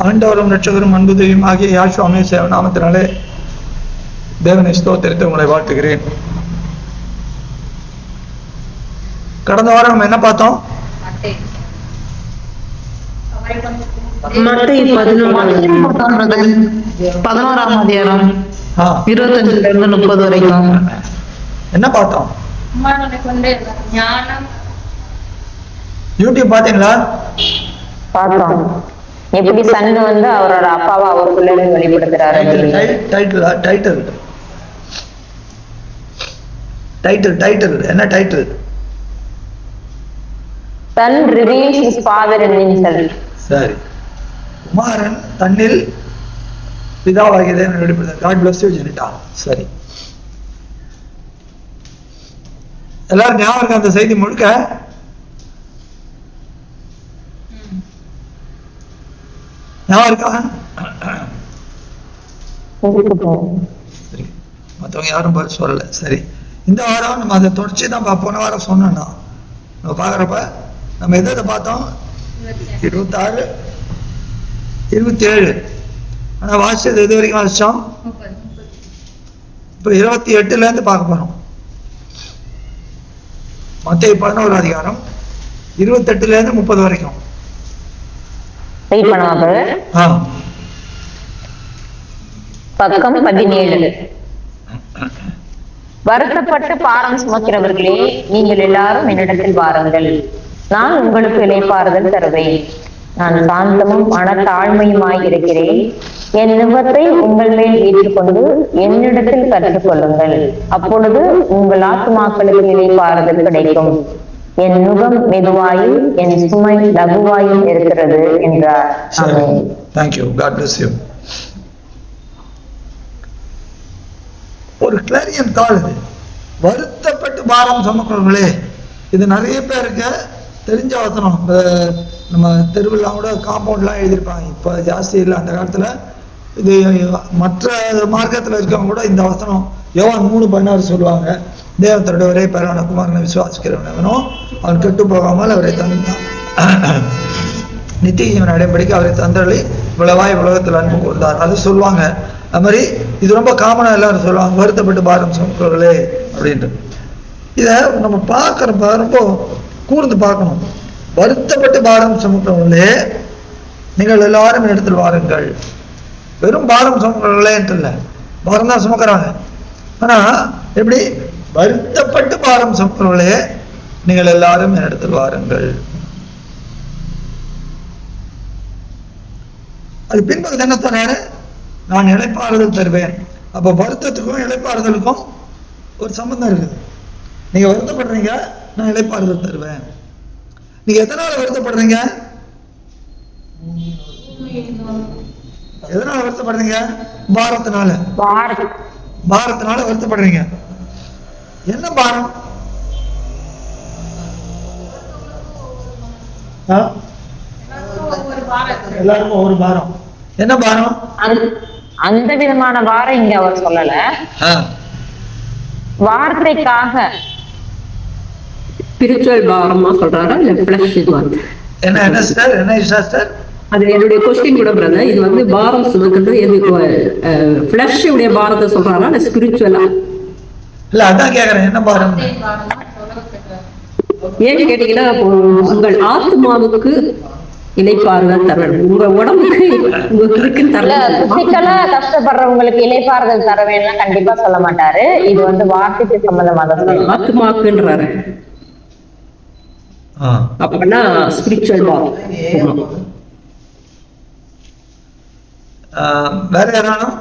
ஆண்டவரும் ரட்சகரும் அன்புதையும் ஆகிய யாசுவாமே சேவ நாமத்தினாலே தேவனை ஸ்தோத்திரித்து உங்களை வாழ்த்துகிறேன். கடந்த வாரம் நம்ம என்ன பார்த்தோம்? மத்தேயு 11ஆம் அதிகாரம் 25 to 30 வரைக்கும் என்ன பார்த்தோம்? யூடியூப் பாத்தீங்களா? பார்த்தோம். எப்படி சன் வந்து அவரோட அப்பாவை அவருக்குள்ள வெளிப்படுத்துறாரு. டைட்டில் என்ன title? Son reveals his father in himself. சரி, குமாரன் தன்னில் பிதாவாகிய தேவனை வெளிப்படுத்த. God bless you Jenita. சரி, எல்லாரும் ஞாபகம் இருக்கா அந்த செய்தி முழுக்க? ஞாபகம் இருக்கா? சரி, மற்றவங்க யாரும் பதில் சொல்லல. சரி, இந்த வாரம் நம்ம அதை தொடர்ச்சி தான் போன வாரம் சொன்னோம்னா நம்ம பார்க்குறப்ப நம்ம எதை பார்த்தோம்? 26, 27. ஆனால் வாசிச்சது எது வரைக்கும் வாசிச்சோம்? இப்போ 28 பார்க்க போறோம். மத்தேயு 11 அதிகாரம் 28 30 வரைக்கும். பக்கம் 17. வருத்தப்பட்டு பாரம் சுமக்கிறவர்களே, நீங்கள் எல்லாரும் என்னிடத்தில் வாருங்கள், நான் உங்களுக்கு இளைப்பாறுதல் தருவேன். நான் சாந்தமும் மனத்தாழ்மையுமாய் இருக்கிறேன். என் நுகத்தை உங்கள் மேல் ஏற்றுக்கொண்டு என்னிடத்தில் கற்றுக்கொள்ளுங்கள், அப்பொழுது உங்கள் ஆத்துமாக்களுக்கு இளைப்பாறுதல் கிடைக்கும். என் நுகம் மெதுவாயும் என் சுமை லகுவாயும் இருக்கிறது என்றார். தேங்க்யூ. God bless you. ஒரு கிளாரியன் கால் இது. வருத்தப்பட்டு பாரம் சுமக்கிறவர்களே, இது நிறைய பேருக்கு தெரிஞ்ச வசனம். நம்ம தெருவெல்லாம் கூட காம்பவுண்ட்லாம் எழுதியிருப்பாங்க. இப்போ ஜாஸ்தி இல்லை, அந்த காலத்தில். இது மற்ற மார்க்கத்தில் இருக்கவங்க கூட இந்த வசனம் யோவான் 3:16 சொல்லுவாங்க. தேவத்தோட ஒரே பேரான குமாரனை விசுவாசிக்கிறவனும் அவன் கெட்டு போகாமல் அவரை நித்திய ஜீவன் அடையபடிக்கு அவரை தந்தளி விளவாய் உலகத்தில் அன்பு கூர்ந்தார். அது சொல்லுவாங்க. அது மாதிரி இது ரொம்ப காமனாக எல்லாரும் சொல்லுவாங்க, வருத்தப்பட்டு பாரம் சுமக்கிறவர்களே அப்படின்ட்டு. இதை நம்ம பார்க்குறப்ப ரொம்ப கூர்ந்து பார்க்கணும். வருத்தப்பட்டு பாரம் சுமக்கிறவர்களே, நீங்கள் எல்லாரும் இடத்தில் வாருங்கள். வெறும் பாரம் சுமக்கிறவர்களேன்ட்டு இல்லை, பாரம் தான் சுமக்கிறாங்க. ஆனா எப்படி? வருத்தப்பட்டு பாரம் சுமக்கிறவர்களே, நீங்கள் எல்லாரும் இடத்தில் வாருங்கள். அது பின்பகுதி என்ன சொன்னாரு? நான் இளைப்பாறுதல் தருவேன். அப்ப வருத்தத்துக்கும் இளைப்பாறுதலுக்கும் ஒரு சம்பந்தம் இருக்குது. நீங்க வருத்தப்படுறீங்க, நான் இளைப்பாறுதல் தருவேன். நீங்க எதனால வருத்தப்படுறீங்க? எதனால வருத்தப்படுறீங்க? பாரத்தினால. பாரத்தினால வருத்தப்படுறீங்க. என்ன பாரம்? எல்லாருக்கும் ஒவ்வொரு பாரம். என்ன பாரம்? அந்த விதமான பாரம் இங்க அவர் சொல்லல. வார்த்தைக்காக ஸ்பிரிச்சுவல் பாரமா சொல்றாரா இல்ல ஃப்ளஷ்? இது வந்து என்ன சிஸ்டர், என்ன சிஸ்டர்? அது என்னுடைய क्वेश्चन கூட பிரதர். இது வந்து பாரம் சுமக்கிறது எது? ஃப்ளஷ் உடைய பாரத்தை சொல்றாரா இல்ல ஸ்பிரிச்சுவலா? இல்ல, அதான் கேக்குறேன், என்ன பாரம்? ஏன் கேட்டீங்கன்னா, உங்கள் ஆத்மாவுக்கு இளைப்பாறுதல் தருவேன், உங்க உடம்புக்கு உங்களுக்கு கஷ்டப்படுறவங்களுக்கு இளைப்பாறுதல் தருவேன் கண்டிப்பா சொல்ல மாட்டாரு. இது வந்து வார்த்தைக்கு சம்பந்தமாக ஆத்மாக்குன்றாரு. அப்படின்னா ஸ்பிரிச்சுவல் பாரம். வேற யாராலும்?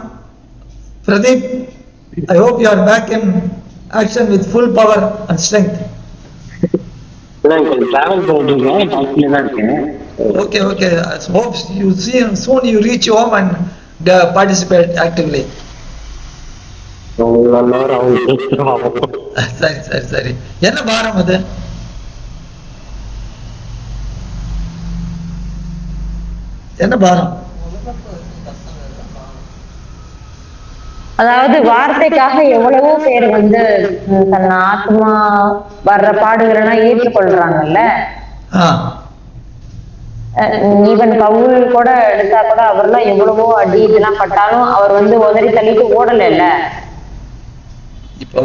Pradeep, I hope you are back in action with full power and strength. Okay. I hope you see soon you reach home and participate actively. சரி. என்ன பாரம் அது? என்ன பாரம்? அதாவது வார்த்தைக்காக எவ்வளவோ பேர் வந்து தன் ஆத்மா வர்ற பாடுகளெல்லாம் ஏற்றுக்கொள்றாங்கல்ல. ஈவன் பவுல் கூட எடுத்தா கூட அவர்லாம் எவ்வளவோ அடி இதெல்லாம் பட்டாலும் அவர் உதறி தள்ளிட்டு ஓடல. இப்போ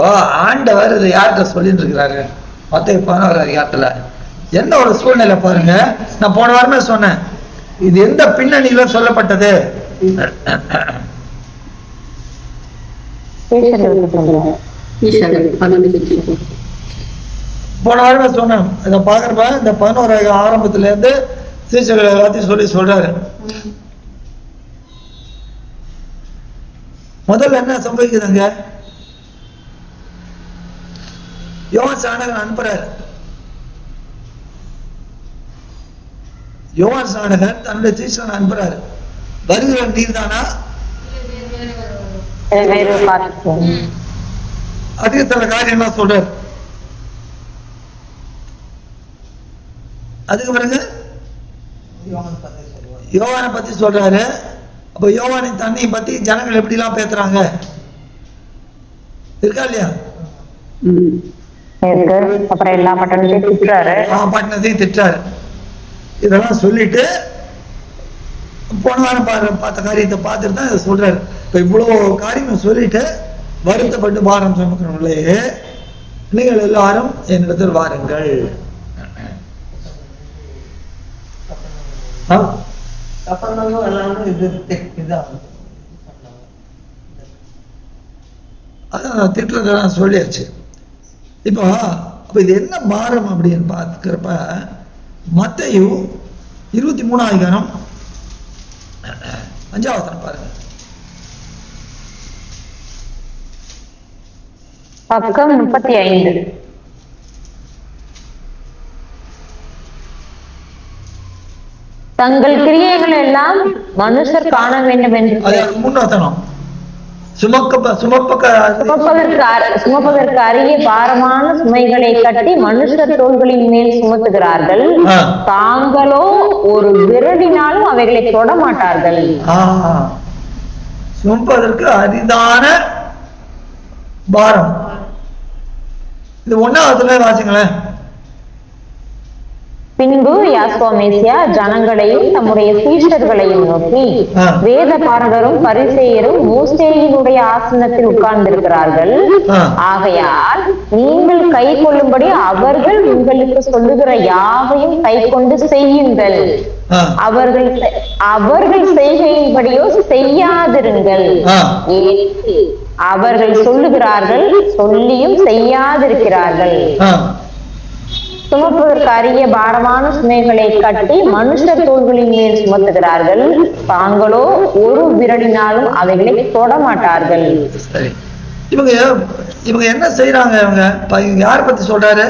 ஆண்டவர் இது யார்கிட்ட சொல்லிட்டு இருக்கிறாரு? மத்தேயு 11 அதிகாரத்துல என்ன ஒரு சூழ்நிலை பாருங்க. நான் போன வாரமே சொன்னேன், இது எந்த பின்னணியில சொல்லப்பட்டது? போன வாரமே சொன்னேன். இதை பாக்குறப்ப இந்த 11 ஆரம்பத்துல இருந்து சீசர்கள் எல்லாத்தையும் சொல்றாரு. முதல்ல என்ன சம்பவிக்குதுங்க? யோவான் ஸ்நானகன் அனுப்புறாரு. யோவான் ஸ்நானகன் தன்னுடைய சீசனை அனுப்புறாரு. வருகிற நீர் தானா, அதிக சில காரியம் எல்லாம் சொல்றாரு. அதுக்கு பிறகு யோவானை பத்தி சொல்றாரு. அப்ப யோவானின் தண்ணியை பத்தி ஜனங்கள் எப்படி எல்லாம் பேசுறாங்க இருக்கா இல்லையா? அப்புறம் எல்லா பட்டணத்தையும் திட்டாரு. இதெல்லாம் சொல்லிட்டு போன வாரம் பார்த்த காரியத்தை பார்த்துட்டு தான் இதை சொல்றாரு. இப்ப இவ்வளவு காரியம் சொல்லிட்டு வருத்தப்பட்டு பாரம் சுமக்கிறவங்களே, நீங்கள் எல்லாரும் என்னிடத்தில் வாருங்கள். அதான் திட்டுறதெல்லாம் சொல்லியாச்சு. இப்போ அப்ப இது என்ன மாறும் அப்படின்னு பார்க்கிறப்ப மத்தேயு 23 அதிகாரம் 5வது வசனம் பாருங்க. பக்கம் 35. தங்கள் கிரியைகள் எல்லாம் மனுஷர் காண வேண்டும் என்று முன்னோத்தனம் சுமப்பதற்கு அரிய பாரமான சுமைகளை கட்டி மனுஷர் தோள்களின் மேல் சுமத்துகிறார்கள். தாங்களோ ஒரு விரலினாலும் அவைகளை தொட மாட்டார்கள். சுமப்பதற்கு அரிதான பாரம். இது 1வது வாசிங்களேன். பின்பு யாஸ்வாமேசியா ஜனங்களையும் தம்முடைய சீஷர்களையும் நோக்கி, வேத பாரகரும் பரிசேயரும் மோசேயினுடைய ஆசனத்தில் உட்கார்ந்திருக்கிறார்கள். ஆகையால் நீங்கள் கை கொள்ளும்படி அவர்கள் உங்களுக்கு சொல்லுகிற யாவையும் கை கொண்டு செய்யுங்கள். அவர்கள் செய்கையின்படியோ செய்யாதிருங்கள். அவர்கள் சொல்லுகிறார்கள், சொல்லியும் செய்யாதிருக்கிறார்கள். சுமப்பதற்கு அரிய பாரமான சுமைகளை கட்டி மனுஷர் தோள்களின் மேல் சுமத்துகிறார்கள். தாங்களோ ஒரு விரலினாலும் அவைகளை தொட மாட்டார்கள். இவங்க என்ன செய்யறாங்க? இவங்க யார பத்தி சொல்றாரு?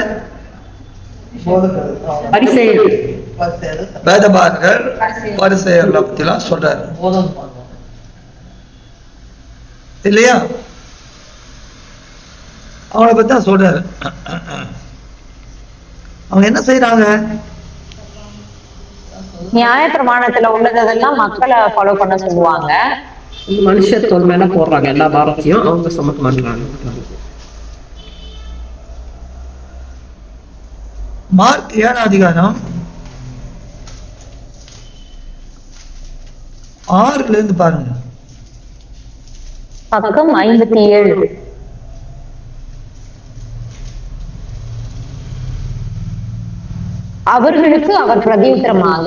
வேதபாரகர் பரிசேயர்களை பத்தி எல்லாம் சொல்றாரு இல்லையா? அவங்கள பத்தி தான் சொல்றாரு. அவங்க என்ன செய்யறாங்க? நியாய பிரமாணத்துல உள்ளதெல்லாம் மக்களை ஃபாலோ பண்ண சொல்லுவாங்க. மனுஷர் தோல் மேல போடுறாங்க எல்லா பாரத்தையும், அவங்க சுமக்க மாட்டாங்க. மார்க் 7 அதிகாரம் 6ல இருந்து பாருங்க. பக்கம் 57. அவர்களுக்கு அவர் பிரதியுத்தரமாக,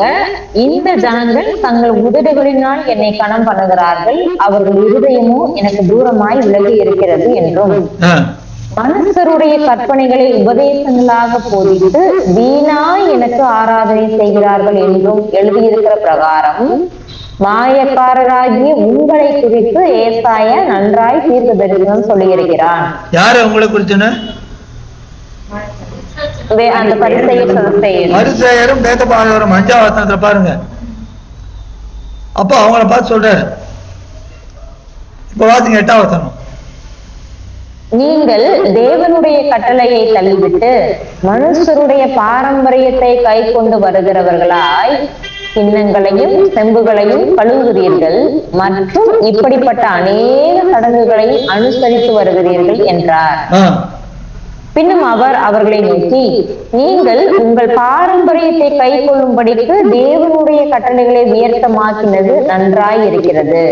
இந்த ஜனங்கள் தங்கள் உதடுகளினால் என்னை கனம் பண்ணுகிறார்கள், அவர்கள் இருதயமோ எனக்கு தூரமாய் விலகி இருக்கிறது என்றும், மனுஷருடைய கற்பனைகளை உபதேசங்களாக போதித்து வீணாய் எனக்கு ஆராதனை செய்கிறார்கள் என்றும் எழுதியிருக்கிற பிரகாரம் மாயக்காரராகிய உங்களை குறித்து ஏசாயா நன்றாய் தீர்க்க தரிசனம் சொல்லியிருக்கிறான். யாரு உங்களை குறிச்சுன்னு? அந்த பரிசேயரும் வேதபாரகரும் 5வது வசனத்துல பாருங்க. அப்ப அவங்கள பார்த்து சொல்றாரு. இப்ப வாசிங்க 8வது வசனம். நீங்கள் தேவனுடைய கட்டளையை தள்ளிவிட்டு மனுஷருடைய பாரம்பரியத்தை கை கொண்டு வருகிறவர்களாய் கிண்ணங்களையும் செம்புகளையும் கழுவுகிறீர்கள் மற்றும் இப்படிப்பட்ட அநேக சடங்குகளையும் அனுசரித்து வருகிறீர்கள் என்றார். பின்னும் அவர் அவர்களை நோக்கி, நீங்கள் உங்கள் பாரம்பரியத்தை கை கொள்ளும்படிக்கு தேவனுடைய கட்டளைகளை வியர்த்தமாக்கினது நன்றாய் இருக்கிறது.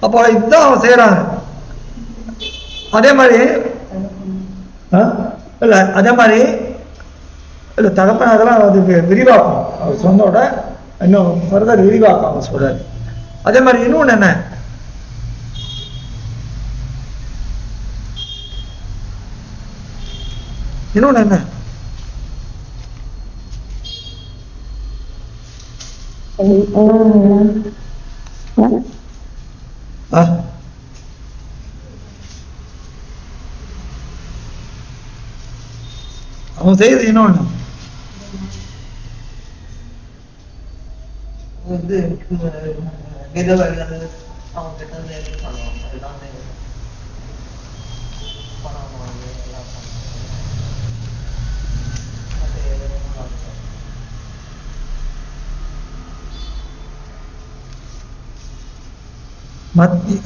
அப்போ இதுதான் அவன் செய்யறாங்க. அதே மாதிரி இல்ல அதே மாதிரி இல்ல தகப்பன அதெல்லாம் அதுக்கு விரிவாக்கம் அவர் சொன்னோட இன்னும் ஃபர்தர் விரிவாக்கம் அவர் சொல்றாரு. அதே மாதிரி இன்னொன்னு என்ன, இன்னொன்னு என்ன அவன் செய்யறது இன்னொன்னு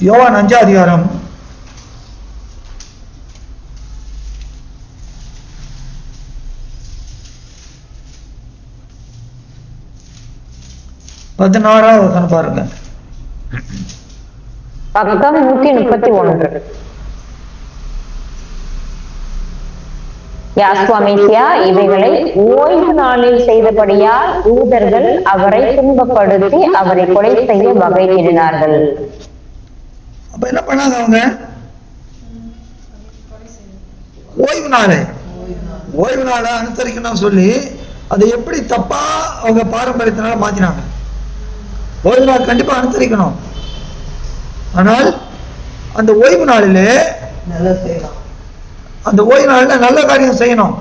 யோவான் 5 அதிகாரம் 16வது வசனம் பாருங்க. பக்கம் 131. யாஸ்வாமேசியா இவைகளை ஓய்வு நாளில் செய்தபடியால் யூதர்கள் அவரை துன்பப்படுத்தி அவரை கொலை செய்ய வகை தேடினார்கள். அப்ப என்ன பண்ணாங்க அவங்க? ஓய்வு நாளை அனுசரிக்கணும் சொல்லி அதை எப்படி தப்பா அவங்க பாரம்பரியத்தினால மாத்தினாங்க. ஓய்வு நாள் கண்டிப்பா அனுசரிக்கணும், ஆனால் அந்த ஓய்வு நாளிலே அந்த ஓய்வு நாளில் நல்ல காரியம் செய்யணும்,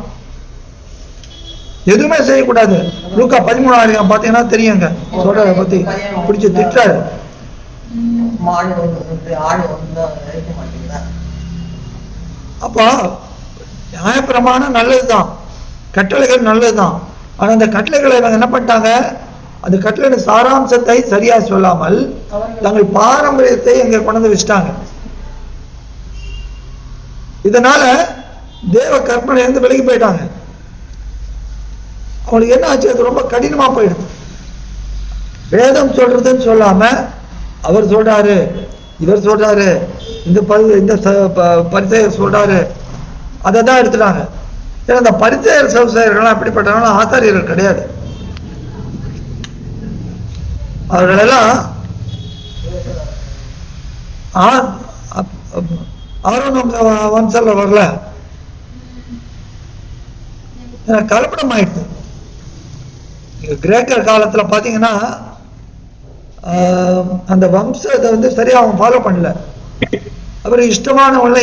எதுவுமே செய்யக்கூடாது. லூக்கா 13 பாத்தீங்கன்னா தெரியுங்க, சொல்றத பத்தி பிடிச்சு திட்டாரு. அப்போ நியாயப்பிரமாணம் நல்லதுதான், கட்டளைகள் நல்லதுதான். ஆனா அந்த கட்டளைகளை இவங்க என்ன பண்ணிட்டாங்க, அந்த கட்டளை சாராம்சத்தை சரியா சொல்லாமல் தங்கள் பாரம்பரியத்தை எங்க கொண்டு வச்சுட்டாங்க. இதனால தேவ கற்பனையிலிருந்து விலகி போயிட்டாங்க. அவங்களுக்கு என்ன ஆச்சு, அது ரொம்ப கடினமா போயிடுது. வேதம் சொல்றதுன்னு சொல்லாம அவர் சொல்றாரு, இவர் சொல்றாரு, இந்த பரிசேயர் சொல்றாரு, அதை தான் எடுத்துட்டாங்க. ஏன்னா இந்த பரிசேயர் சவுசேயர்கள்லாம் எப்படிப்பட்டவங்களும் ஆசாரியர்கள் கிடையாது. அவர்களெல்லாம் ஆரோன் வம்சல்ல வரல, கலப்படம் ஆயிடுது. கிரேக்கர் காலத்துல பாத்தீங்கன்னா அந்த வம்சத்தை வந்து சரியா அவங்க ஃபாலோ பண்ணல. அப்புறம் இஷ்டமானவங்கள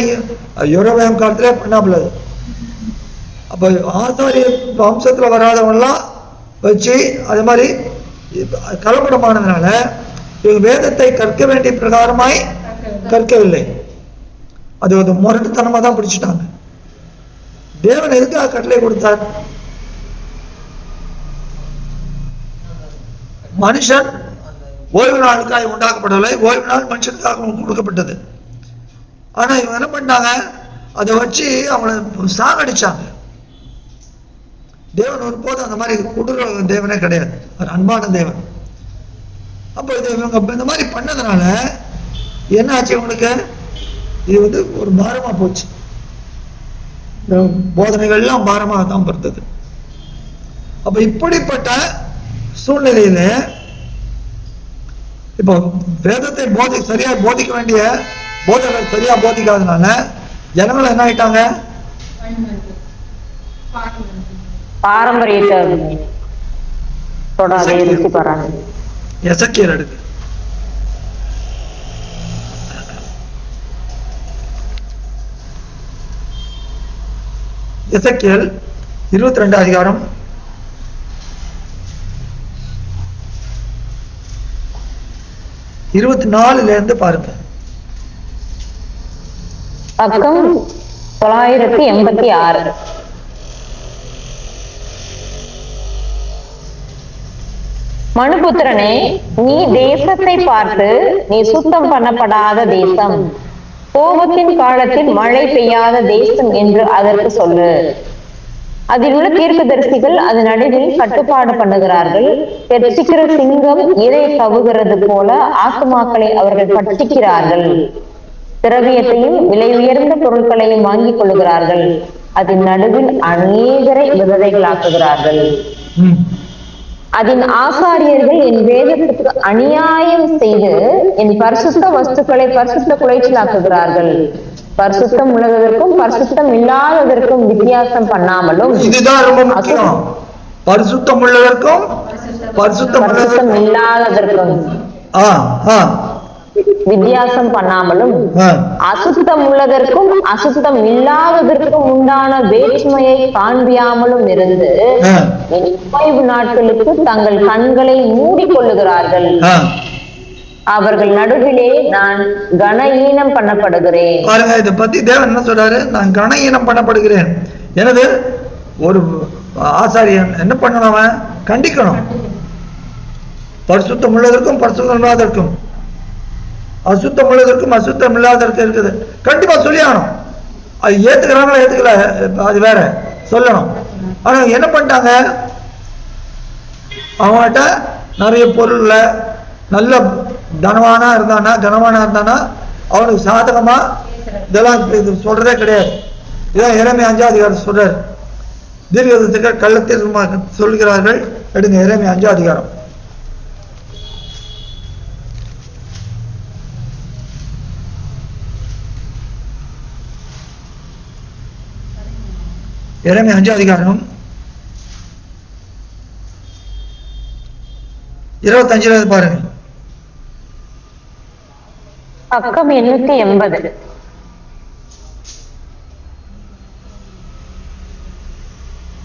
யுரோபியம் காலத்திலே பண்ணாமல. அப்ப ஆசாரிய வம்சத்துல வராதவங்கலாம் வச்சு அது மாதிரி கலப்படமானதுனால இவங்க வேதத்தை கற்க வேண்டிய பிரகாரமாய் கற்கவில்லை. அது ஒரு முரட்டுத்தனமா தான் பிடிச்சிட்டாங்க. தேவன் எதுக்காக கட்டளை கொடுத்தார்? மனுஷன் ஓய்வு நாளுக்காக உண்டாக்கப்படவில்லை, ஓய்வு நாள் மனுஷனுக்காக கொடுக்கப்பட்டது. ஆனா இவங்க என்ன பண்ணாங்க, அதை வச்சு அவங்களை சாகடிச்சாங்க. தேவன் ஒருபோதும் அந்த மாதிரி கொடூர தேவனே கிடையாது, அன்பான தேவன். அப்ப இது இவங்க இந்த மாதிரி பண்ணதுனால என்ன ஆச்சு, இவங்களுக்கு இது வந்து ஒரு பாரமா போச்சு. போதனைகள்லாம் பாரமாக தான் படுத்தது. அப்ப இப்படிப்பட்ட சூழ்நிலையில இப்போ வேதத்தை சரியா போதிக்க வேண்டிய போதகர் சரியா போதிக்காதனால ஜனங்கள் என்ன ஆயிட்டாங்க, பாரம்பரியத்தை எசேக்கியேல் எடுக்கு எசேக்கியேல் 22 அதிகாரம் 24 பாருங்க. பக்கம் 986. மனுபுத்திரனே, நீ தேசத்தை பார்த்து, நீ சுத்தம் பண்ணப்படாத தேசம், கோபத்தின் காலத்தில் மழை பெய்யாத தேசம் என்று அதற்கு சொல்லு. அதில் உள்ள தீர்க்கதரிசிகள் அதன் நடுவில் கட்டுப்பாடு பண்ணுகிறார்கள். கெர்ச்சிக்கிற சிங்கம் இரை கவுகிறது போல ஆத்துமாக்களை அவர்கள் பட்சிக்கிறார்கள். திரவியத்தையும் விலை உயர்ந்த பொருட்களையும் வாங்கிக் கொள்ளுகிறார்கள். அதன் நடுவில் அநேகரை விதவைகளாக்குகிறார்கள். அதன் ஆசாரியர்கள் என் வேதத்துக்கு அநியாயம் செய்து என் பரிசுத்த வஸ்துக்களை பரிசுத்த குலைச்சலாக்குகிறார்கள். பரிசுத்தம் உள்ளதற்கும் பரிசுத்தம் இல்லாததற்கும் வித்தியாசம் பண்ணாமலும், இதுதான் ரொம்ப முக்கியம், பரிசுத்தம் உள்ளதற்கும் பரிசுத்தம் இல்லாததற்கும் வித்தியாசம் பண்ணாமலும், அசுத்தம் உள்ளதற்கும் அசுத்தம் இல்லாததற்கும் உண்டான வேற்றுமையை காண்பியாமலும் இருந்து ஓய்வு நாட்களுக்கு தங்கள் கண்களை மூடிக்கொள்ளுகிறார்கள். அவர்கள் நடுவிலே நான் கனஈனம் பண்ணப்படுகிறேன். பாருங்க, இதை பத்தி தேவன் என்ன சொல்றாரு? நான் கனஈனம் பண்ணப்படுகிறேன். எனது ஒரு ஆசாரியன் என்ன பண்ணணும்? அவன் கண்டிக்கணும். பரிசுத்தம் உள்ளதற்கும் பரிசுத்தம் இல்லாததற்கும், அசுத்தம் உள்ளதற்கும் அசுத்தம் இல்லாததற்கும் இருக்குது. கண்டிப்பா சொல்லி ஆகணும். அது ஏத்துக்கிறாங்களா ஏத்துக்கல அது வேற, சொல்லணும். ஆனா என்ன பண்ணிட்டாங்க? அவன்கிட்ட நிறைய பொருள்ல நல்ல கனவானா இருந்தானா அவனுக்கு சாதகமா இதெல்லாம் இது சொல்றதே கிடையாது. இதான் எரேமியா 5ஆம் அதிகாரம் சொல்றாரு. தீர்க்கதரிசிகள் கள்ளத்தில் சொல்கிறார்கள். எடுங்க எரேமியா 5ஆம் அதிகாரம். எரேமியா 5ஆம் அதிகாரம் 25 பாருங்க. பக்கம் 880.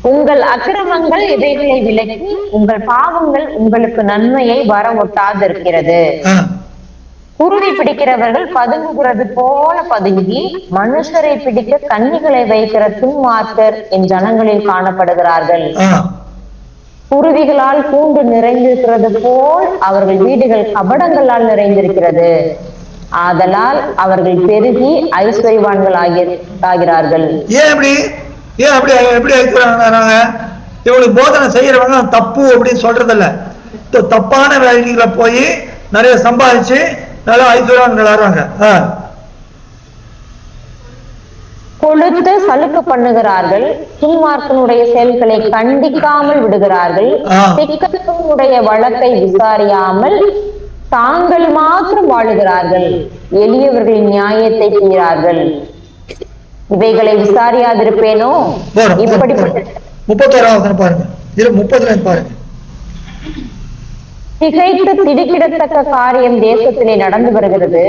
உங்கள் அக்கிரமங்கள் இவைகளை விலக்கி உங்கள் பாவங்கள் உங்களுக்கு நன்மையை வர ஒட்டாதிருக்கிறது. குருவி பிடிக்கிறவர்கள் பதுங்குகிறது போல பதுங்கி மனுஷரை பிடிக்க கன்னிகளை வைக்கிற துன்மார்க்கர் என் ஜனங்களில் காணப்படுகிறார்கள். குருவிகளால் கூண்டு நிறைந்திருக்கிறது போல் அவர்கள் வீடுகள் கபடங்களால் நிறைந்திருக்கிறது. ஆதலால் அவர்கள் பெருகி ஐஸ்வர்யவான்கள் ஆகிறார்கள். இவங்களுக்கு போதனை செய்யறவங்க தப்பு அப்படின்னு சொல்றதில்ல. தப்பான வேலைகளை போய் நிறைய சம்பாதிச்சு நல்லா ஐஸ்வர்யவான்கள் ஆறாங்க. கொழுத்து சலுக்கு பண்ணுகிறார்கள். துன்மார்க்கனுடைய செயல்களை கண்டிக்காமல் விடுகிறார்கள். திக்கனுடைய வழக்கை விசாரியாமல் தாங்கள் மாத்திரம் வாழுகிறார்கள். எளியவர்களின் நியாயத்தை தீரார்கள். இவைகளை விசாரியாதிருப்பேனோ? இப்படிப்பட்ட 31 பாருங்க, 30 பாருங்க. திகைத்து திடுக்கிடத்தக்க காரியம் தேசத்திலே நடந்து வருகிறது.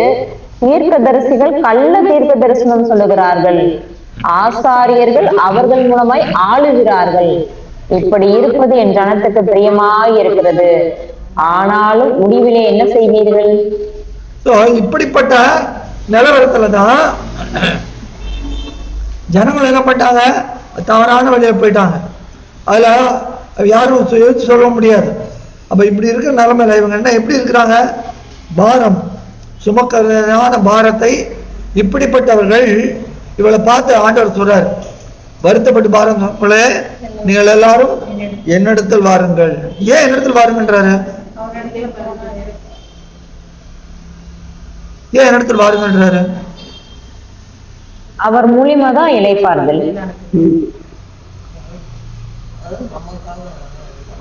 தீர்க்கதரிசிகள் கள்ள தீர்க்க தரிசனம் சொல்லுகிறார்கள். ஆசாரியர்கள் அவர்கள் மூலமாய் ஆளுகிறார்கள். இப்படி இருப்பது என் ஜனத்துக்கு பிரியமாய் இருக்கிறது. ஆனாலும் முடிவிலே என்ன செய்வீர்கள்? இப்படிப்பட்ட நிலவரத்துலதான் ஜனங்கள் என்ன பண்ணிட்டாங்க? தவறான வழியில போயிட்டாங்க. அதுல யாரும் சொல்ல முடியாது. அப்ப இப்படி இருக்கிற நிலைமையில இவங்க என்ன எப்படி இருக்கிறாங்க? பாரம் சுமக்கரான பாரத்தை இப்படிப்பட்டவர்கள் இவளை பார்த்து ஆண்டவர் சொல்றார், வருத்தப்பட்டு பாரம் நீங்கள் எல்லாரும் என்னிடத்தில் வாருங்கள். ஏன் என்னிடத்தில் வாருங்கன்றாரு? ஏன் என்னிடத்தில் வாருங்கன்றாரு? அவர் மூலியமா தான் இளைப்பார்கள்.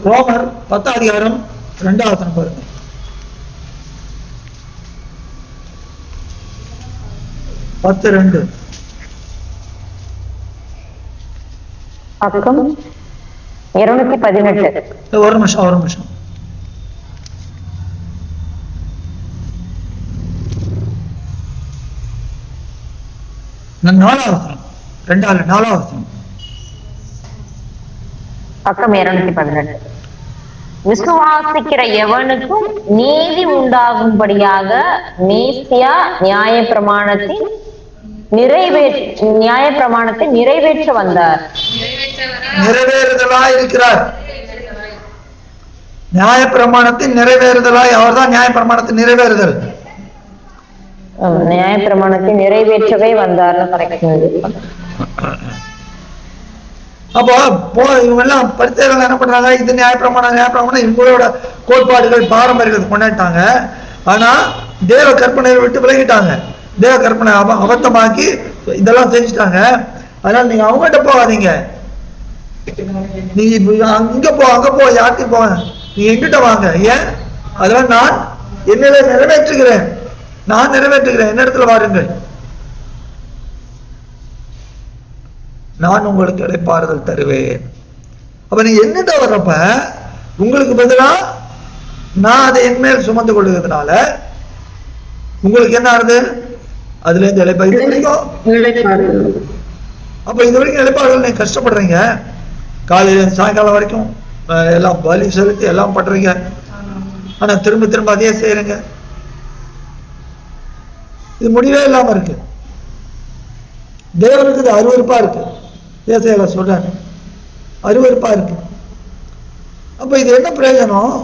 ரோமர் 10ஆம் அதிகாரம் 2ஆம் வசனம் பாருங்க. பக்கம் 218. ஒரு நிமிஷம். நாலாவது வசனம். பக்கம் 218. விசுவாசிக்கிற எவனுக்கும் நீதி உண்டாகும்படியாக மேசியா நியாயப்பிரமாணத்தை நிறைவேற்ற வந்தார். நிறைவேறுதலாய் இருக்கிறார். நியாயப்பிரமாணத்தின் நிறைவேறுதலாய் அவர்தான் நியாயப்பிரமாணத்தின் நிறைவேறுதல். நியாயப்பிரமாணத்தை நிறைவேற்றவே வந்தார்னு கரெக்ட். அப்போ இவங்க எல்லாம் பரிசேயர்கள் என்ன பண்றாங்க, இது நியாயப்பிரமாணம் இவங்களோட கோட்பாடுகள் பாரம்பரியத்தை கொண்டாட்டாங்க. ஆனா தேவ கற்பனையை விட்டு விலகிட்டாங்க, தேவ கற்பனை அபத்தமாக்கி இதெல்லாம் செஞ்சுட்டாங்க. அதனால நீங்க அவங்ககிட்ட போகாதீங்க, நீங்க இங்க போ அங்க போ யார்கிட்ட போங்க, நீங்க எங்கிட்ட வாங்க. ஏன்? அதெல்லாம் நான் என்னில நிறைவேற்றுகிறேன், நான் நிறைவேற்றுகிறேன், என்னிடத்துல வாருங்கள், நான் உங்களுக்கு இளைப்பாறுதல் தருவேன். அப்ப நீங்க என்னட்ட வர்றப்ப உங்களுக்கு பதிலா நான் அதை என் மேல் சுமந்து கொள்ளுகிறதுனால உங்களுக்கு என்ன ஆகுது, அதுல இருந்து இளைப்பாறுதல். அப்ப இது வரைக்கும் இளைப்பாறுதல் நீங்க கஷ்டப்படுறீங்க, காலையில சாயங்காலம் வரைக்கும் எல்லாம் பலி செலுத்தி எல்லாம் பண்றீங்க, ஆனா திரும்ப திரும்ப அதே செய்யறீங்க, இது முடிவே இல்லாம இருக்கு. தேவனுக்கு இது அருவருப்பா இருக்கு, ஏசாயா சொல்றாரு அருவருப்பா இருக்கு. அப்ப இது என்ன பிரயோஜனம்?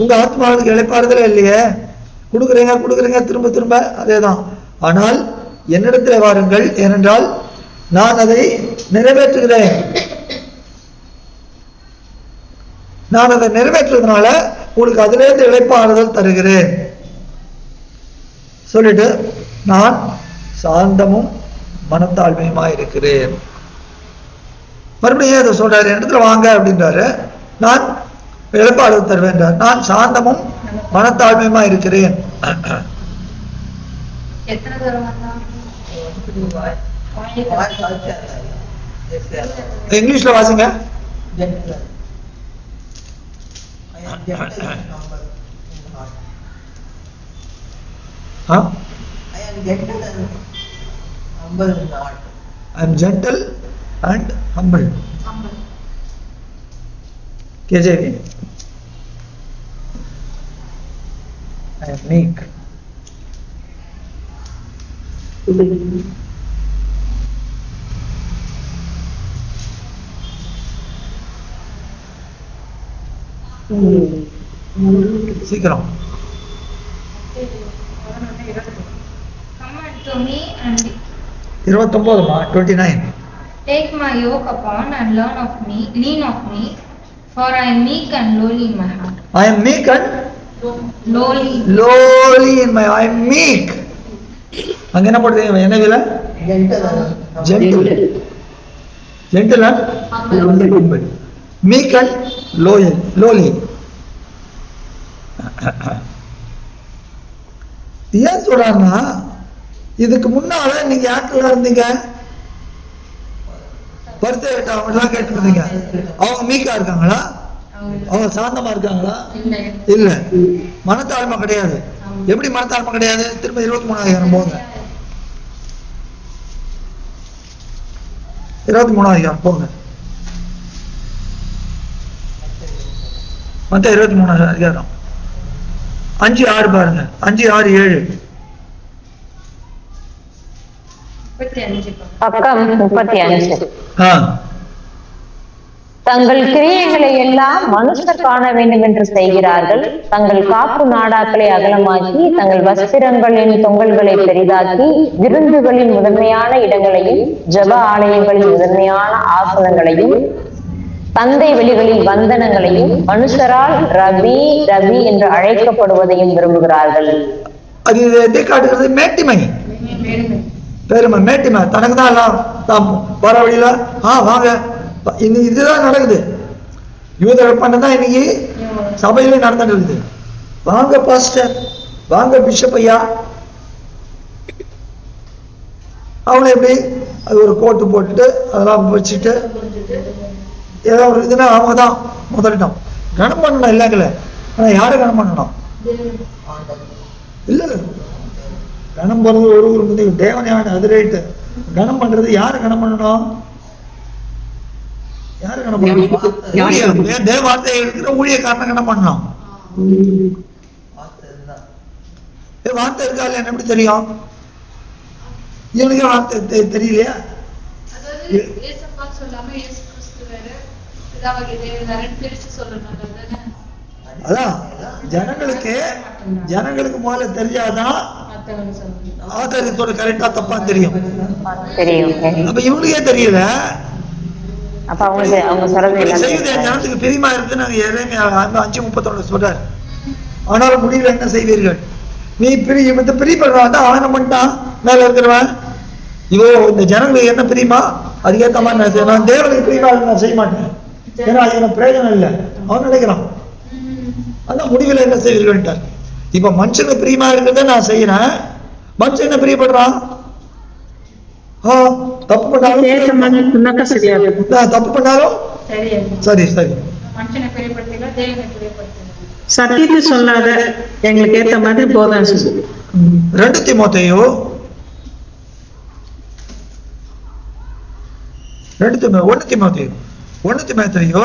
உங்க ஆத்மாவுக்கு இளைப்பாறுதலே இல்லையே, கொடுக்குறீங்க திரும்ப திரும்ப அதேதான். ஆனால் என்னிடத்தில் வாருங்கள், ஏனென்றால் நான் அதை நிறைவேற்றுகிறேன், நான் அதை நிறைவேற்றுறதுனால உங்களுக்கு அதிலிருந்து இளைப்பாறுதல் தருகிறேன் சொல்லிட்டு நான் சாந்தமும் மனத்தாழ்மையுமா இருக்கிறேன். மறுபடியும் இதை சொல்றாரு, இடத்துல வாங்க அப்படின்றாரு, நான் இளைப்பாறுதல் தருவேன், நான் சாந்தமும் மனத்தாழ்மையுமா இருக்கிறேன். இங்கிலீஷ்ல வாசிங்க. I am gentle and humble. KJV. I am meek. சீக்கிரம். Come unto me and 29. take my yoke upon and lean of me, for I am meek and lowly in my heart. I am meek and Lowly in my I am meek. அங்க என்ன போடுறீங்க? என்ன வில? Gentle and humble. Meek and lowly. ஏன் சொல்றாருன்னா, இதுக்கு முன்னால நீங்க யாருக்குள்ள இருந்தீங்க? பரிசேயர்கிட்ட அவங்களாம் கேட்டு இருந்தீங்க. அவங்க மீக்கா இருக்காங்களா? அவங்க சாந்தமா இருக்காங்களா? இல்ல. மனத்தாழ்மை கிடையாது. எப்படி மனத்தாழ்மை கிடையாது? திரும்ப 23 போங்க. 23 போங்க. மத்த 23 5:6 பாருங்க. 5:6-7 பக்கம் 35. தங்கள் கிரியைகளை எல்லாம் மனுஷர் காண வேண்டும் என்று செய்கிறார்கள். தங்கள் காப்பு நாடாக்களை அகலமாக்கி, தங்கள் வஸ்திரங்களின் தொங்கல்களை பெரிதாக்கி, விருந்துகளின் முதன்மையான இடங்களையும் ஜப ஆலயங்களின் முதன்மையான ஆசனங்களையும் தந்தை வெளிகளில் வந்தனங்களையும் மனுஷரால் ரவி ரவி என்று அழைக்கப்படுவதையும் விரும்புகிறார்கள். அது எதை காட்டுகிறது? மேட்டிமை, பெருமை, மேட்டிமை. தனக்கு தான் எல்லாம் வர வழியில வாங்க, இன்னைக்கு இதுதான் நடக்குது. யூதர்கள் பண்ணதான் இன்னைக்கு சபையில நடந்துட்டு இருக்குது. வாங்க பாஸ்டர், வாங்க பிஷப் ஐயா. அவனை எப்படி அது ஒரு கோட்டு போட்டுட்டு அதெல்லாம் வச்சுட்டு ஏதோ ஒரு இதுனா அவங்க தான் முதலிடம் கனம் பண்ணணும். இல்லைங்கள, ஆனா யாரை கனம் பண்ணணும்? இல்ல கனம் போறது ஒரு தேவன் யானை, அது ரைட்டு. கனம் பண்றது யாரு கனம் பண்ணணும்? யாரு கனம் பண்ணணும்? தேவ வார்த்தையை இருக்கிற ஊழியக்காரனை கனம் பண்ணணும். வார்த்தை இருக்கா இல்லையா எப்படி தெரியும்? இவனுக்கே வார்த்தை தெரியலையா? அதான் ஜனங்களுக்கு முதல்ல தெரிஞ்சாதான் ஆதாரத்தோட கரெக்டா தப்பா தெரியும். தெரியும். அப்ப இவங்களுக்கே தெரியல. அப்ப அவங்க சொல்றது எல்லாம் செய்வது என் ஜனத்துக்கு பிரியமா இருக்கு. நாங்க எரேமியா 5:31 சொல்றாரு. ஆனாலும் முடிவில் என்ன செய்வீர்கள்? நீ பிரியப்படுறான் அவன் பண்ணிட்டான் மேல இருக்கிறவன். இவோ இந்த ஜனங்களுக்கு என்ன பிரியமா அதுக்கேற்ற மாதிரி நான் செய்வேன். நான் தேவனுக்கு பிரியமா நான் செய்ய மாட்டேன், ஏன்னா அது எனக்கு பிரயோஜனம் இல்லை அவன் நினைக்கிறான். அதான் முடிவில் என்ன செய்வீர்கள். இப்ப மனுஷனுக்கு பிரியமா இருக்கிறத நான் செய்யறேன், மனுஷன் என்ன பிரியப்படுறான்? தப்பு பண்ணாலும் தப்பு பண்ணாலும் சரி சரி சத்தியத்தை சொல்லாத எங்களுக்கு ஏத்த மாதிரி போதான். 2 தீமோத்தேயு 1 தீமோத்தேயு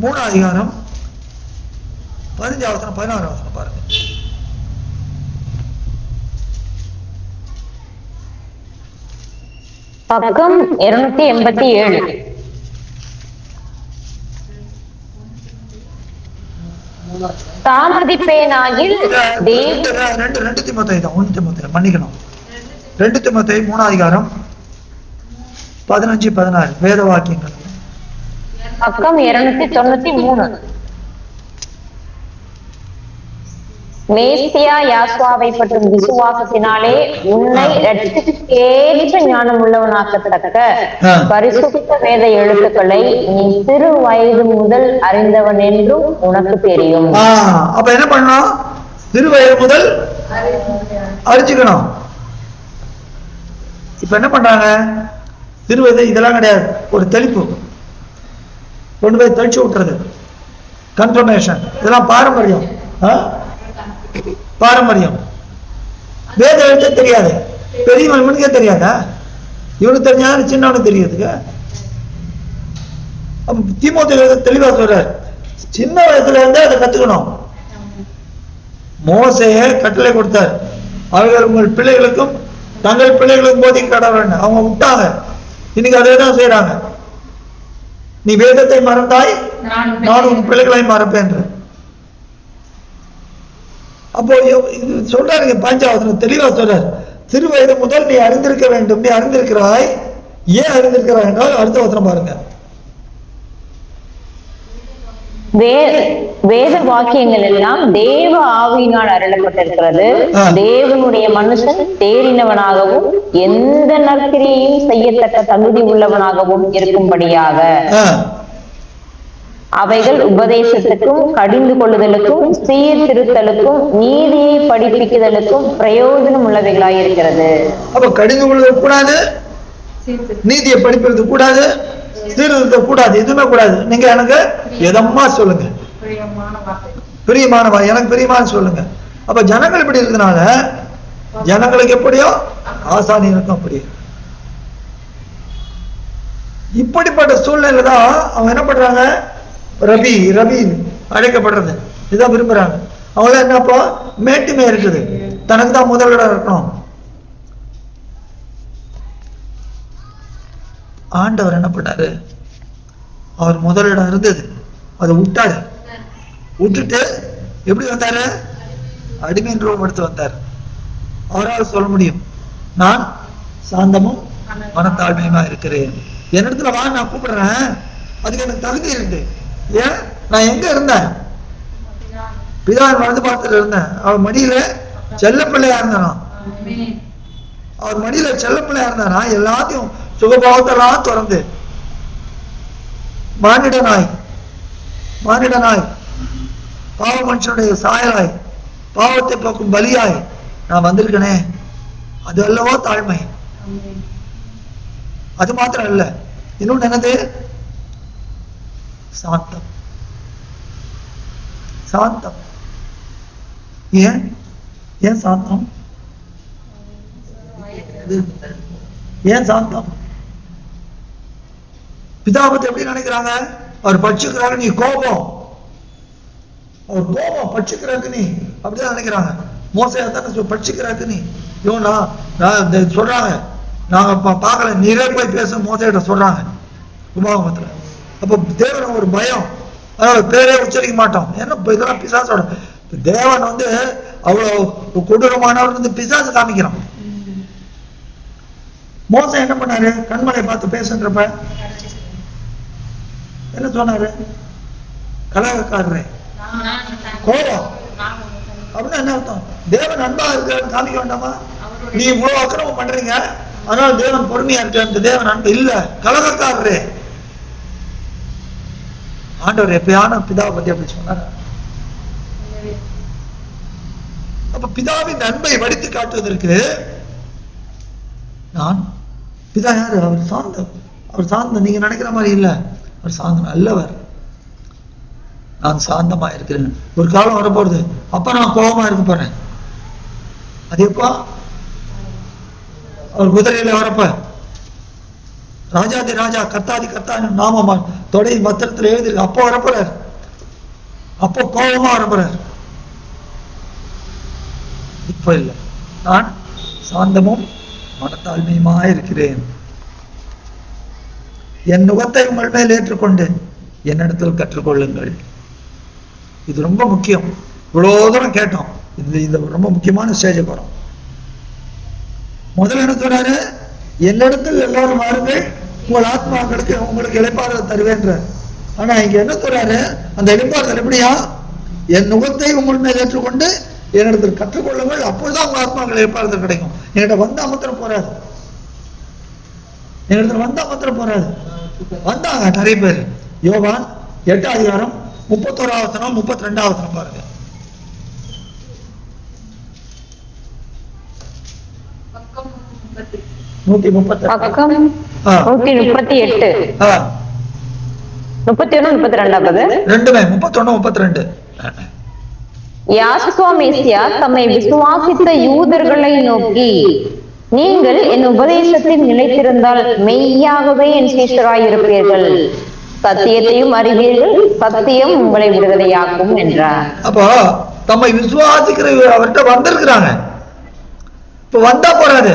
3 அதிகாரம் 15 16 பாருங்க. பக்கம் 287. தாமதிப்பேனாகில் 2 தீமோத்தேயு தான் 1 தீமோத்தேயு மன்னிக்கணும். 2 தீமோத்தேயு 3 அதிகாரம் 15 16 வேத வாக்கியங்கள். பக்கம் 293. மேசியா யாசுவாவை பற்றும் விசுவாசத்தினாலே உன்னை ரட்சிப்புக்கேற்ற ஞானம் உள்ளவனாக்கத்தக்க பரிசுத்த வேத எழுத்துக்களை நீ சிறு வயது முதல் அறிந்தவன் என்றும் உனக்கு தெரியும். அப்ப என்ன பண்ணணும்? சிறு வயது முதல் அறிஞ்சுக்கணும். இப்ப என்ன பண்றாங்க? சிறு வயது இதெல்லாம் கிடையாது, ஒரு தெளிப்பு கொண்டு போய் தெளிச்சு விட்டுறது, கன்ஃபர்மேஷன். இதெல்லாம் பாரம்பரியம். பாரம்பரியம். வேத எழுத்து தெரியாது, பெரியவன் இவனுக்கே தெரியாதா? இவனுக்கு தெரிஞ்சா சின்னவனுக்கு தெரியுதுங்க. தீமோத்தேயு தெளிவா சொல்றாரு, சின்ன வயசுல இருந்தே அதை கத்துக்கணும். மோசேயே கட்டளை கொடுத்தார், அவர்கள் உங்கள் பிள்ளைகளுக்கும் தங்கள் பிள்ளைகளுக்கும் போதிக்க கடவுள். அவங்க விட்டாங்க, இன்னைக்கு அதே தான் செய்யறாங்க. நீ வேதத்தை மறந்தாய், நான் உன் பிள்ளைகளை மறப்பேன். அப்போ சொல்றாரு 5வது தெளிவா சொல்றாரு, சிறு வயது முதல் நீ அறிந்திருக்க வேண்டும். நீ அறிந்திருக்கிறாய். ஏன் அறிந்திருக்கிறாய் என்றால் அடுத்த வசனம் பாருங்க. வேத வாக்கியங்கள் எல்லாம் தேவ ஆவியினால் அருளப்பட்டிருக்கிறது. தேவனுடைய மனுஷன் தேறினவனாகவும் எந்த நற்கிரியையும் செய்யத்தக்க தகுதி உள்ளவனாகவும் இருக்கும்படியாக அவைகள் உபதேசத்துக்கும் கடிந்து கொள்ளுதலுக்கும் சீர்திருத்தலுக்கும் நீதியை படிப்பிக்குதலுக்கும் பிரயோஜனம் உள்ளவைகளாய் இருக்கிறது. அப்ப கடிந்து கொள்வது கூடாது, நீதியை படிப்பது கூடாது, சீர்திருத்த கூடாது, எதுவுமே கூடாது. நீங்க எனக்கு எதம்மா சொல்லுங்க, பிரியமானவா எனக்கு பிரியமான சொல்லுங்க. அப்ப ஜனங்கள் இப்படி இருக்கிறதுனால ஜனங்களுக்கு எப்படியோ ஆசானியனுக்கும் அப்படி. இப்படிப்பட்ட சூழ்நிலை தான் அவங்க என்ன பண்றாங்க? ரபி அழைக்கப்படுறது இதான் விரும்புறாங்க. அவங்க என்னப்போ மேட்டுமே இருக்குது, தனக்கு தான் முதலிடம் இருக்கணும். ஆண்டவர் என்ன பண்ணாரு? அவர் முதலிடம் இருந்தது, அதை விட்டாரு. விட்டுட்டு எப்படி வந்தாரு? அடிமையின் ரூபம் எடுத்து வந்தார். அவரால் சொல்ல முடியும், நான் சாந்தமும் மனத்தாழ்மையுமா இருக்கிறேன். என்னிடத்துல வா, நான் கூப்பிடுறேன், அதுக்கு எனக்கு தகுதி இருக்கு. ஏன்? நான் எங்க இருந்தேன்? பிதாவின் வலது பாகத்துல இருந்தேன். அவர் மடியில செல்ல பிள்ளையா இருந்தானா? அவர் மடியில செல்ல பிள்ளையா இருந்தானா? எல்லாத்தையும் சுகபாவத்தெல்லாம் திறந்து மானிடனாய் பாவ மனுஷனுடைய சாயலாய் பாவத்தை போக்கும் பலியாய் நான் வந்திருக்கனே. அது அல்லவோ தாழ்மை. அது மாத்திரம் இல்ல, இன்னொன்னு என்னது? சாந்தம். ஏன் சாந்தம்? ஏன் சாந்தம்? பிதாபத்தை எப்படி நினைக்கிறாங்க? அவர் பட்சிக்கிறாங்க, நீ கோபம். அவர் கோபம் பட்சிக்கிறாங்க, நீ அப்படிதான் நினைக்கிறாங்க. மோசையா தானே பட்சிக்கிறாங்க நீ. இவனா சொல்றாங்க, நாங்க பார்க்கல, நீரே போய் பேச மோசையிட்ட சொல்றாங்க உபாகமத்துல. அப்ப தேவன் ஒரு பயம், அதனால பேரே உச்சரிக்க மாட்டோம். ஏன்னா இதெல்லாம் பிசாசோட தேவன் வந்து அவ்வளவு கொடூரமானவர் வந்து பிசாசு காமிக்கிறான். மோசம் என்ன பண்ணாரு? கண்மலை பார்த்து பேசுன்றப்ப என்ன சொன்னாரு? கலகக்காரரே, கோபம் அப்படின்னா என்ன அர்த்தம்? தேவன் அன்பா இருக்கிறான்னு காமிக்க வேண்டாமா? நீ இவ்வளவு அக்கிரமம் பண்றீங்க, அதனால தேவன் பொறுமையா இருக்க. தேவன் அன்பு இல்ல, கலகக்காரரே. ஆண்டவர் எப்பயான பிதாவை பத்தி அப்படி சொன்னார். அப்ப பிதாவின் அன்பை வடித்து காட்டுவதற்கு நான் பிதா யாரு? அவர் சாந்தம். அவர் சாந்தம் நீங்க நினைக்கிற மாதிரி இல்ல. அவர் சாந்தம் நல்லவர். நான் சாந்தமா இருக்கிறேன். ஒரு காலம் வரப்போறது அப்ப நான் கோபமா இருக்க போறேன். அது எப்போ? அவர் குதிரையில வரப்ப ராஜாதி ராஜா கத்தாதி கத்தாதி நாமமா தொடை பத்திரத்துல எழுதிருக்கு. அப்போ வரப்போறார். அப்போ கோபமா வரப்போறார். இப்ப இல்ல. நான் சாந்தமும் மனத்தாழ்மையுமா இருக்கிறேன். என் நுகத்தை உங்கள் மேல் ஏற்றுக்கொண்டு என்னிடத்தில் கற்றுக்கொள்ளுங்கள். இது ரொம்ப முக்கியம். இவ்வளவு தூரம் கேட்டோம். இந்த ரொம்ப முக்கியமான ஸ்டேஜ் போறோம். முதல்ல என்ன சொல்றாரு? என்னிடத்தில் எல்லாரும் வாருங்கள், உங்கள் ஆத்மாக்களுக்கு உங்களுக்கு இளைப்பாறுதல் தருவேன்ற. ஆனா இங்க என்ன சொல்றாரு? அந்த இளைப்பாறுதல் எப்படியா? என் நுகத்தை உங்கள் மேல் ஏற்றுக்கொண்டு என்னிடத்தில் கற்றுக்கொள்ளுங்கள், அப்போதுதான் உங்க ஆத்மாக்கள் இளைப்பாறுதல் கிடைக்கும். என்கிட்ட வந்தா மாத்திரம் போறாது. என்கிட்ட வந்தா மாத்திரம் போறாது. வந்தாங்க நிறைய பேர். யோவான் 8ஆம் அதிகாரம் 31ஆம் வசனம் 32ஆம் வசனம் பாருங்க. பக்கம் 138 31 32 ரெண்டுமே 31 32. யாசுவா மேசியா தம்மை விசுவாசித்த யூதர்களை நோக்கி, நீங்கள் என் உபதேசத்தில் நிலைத்திருந்தால் மெய்யாகவே என் சீஷராயிருப்பீர்கள், சத்தியத்தையும் அறிவீர்கள், சத்தியம் உங்களை விடுதலையாக்கும் என்றார். அப்போ தம்மை விசுவாசிக்கிற அவர்கிட்ட வந்திருக்கிறாங்க. இப்ப வந்தா போறாது.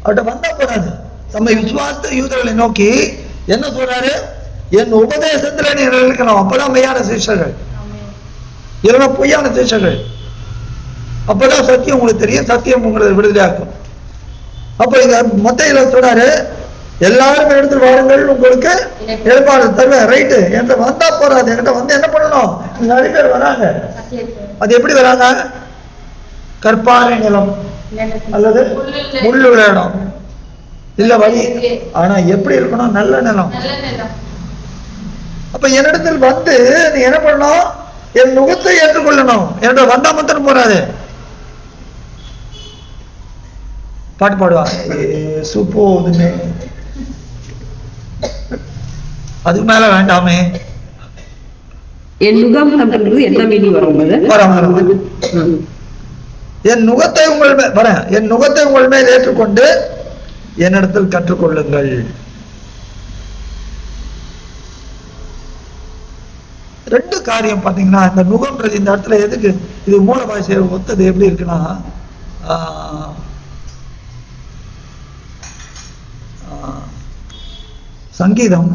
அவர்கிட்ட வந்தா போறாது. தம்மை விசுவாசித்த யூதர்களை நோக்கி என்ன சொல்றாரு? என் உபதேசத்துல நீ இருக்கணும், அப்பதான் மெய்யான சீஷர்கள், இல்லைன்னா பொய்யான சீஷர்கள். அப்பதான் சத்தியம் உங்களுக்கு தெரியும், சத்தியம் உங்களை விடுதலையாக்கும். அப்ப இங்க மத்தேயுல சொல்றாரு, எல்லாரும் எடுத்து வாருங்கள், உங்களுக்கு இளைப்பாறுதல் தருவேன். ரைட்டு, என்கிட்ட வந்தா போறாது. என்கிட்ட வந்து என்ன பண்ணணும்? நிறைய பேர் வராங்க. அது எப்படி வராங்க? கற்பாறை நிலம் அல்லது முள்ளுள்ள இடம் இல்ல வழி. ஆனா எப்படி இருக்கணும்? நல்ல நிலம். அப்ப என்னிடத்தில் வந்து நீ என்ன பண்ணணும்? என் நுகத்தை ஏற்றுக்கொள்ளணும். என்கிட்ட வந்தா மாத்திரம் போறாது. பாட்டு பாடுவாங்க, சுப்போதுமே அதுக்கு மேல வேண்டாமே. என் நுகம் அப்படின்றது என்ன மீனிங் வரும்? என் நுகத்தை உங்கள் மேல் வரேன், என் நுகத்தை உங்கள் மேல் ஏற்றுக்கொண்டு என்னிடத்தில் கற்றுக்கொள்ளுங்கள். ரெண்டு காரியம் பாத்தீங்கன்னா, இந்த நுகம்ன்றது இந்த இடத்துல எதுக்கு? இது மூல பாஷையை ஒத்தது. எப்படி இருக்குன்னா, சங்கீதம்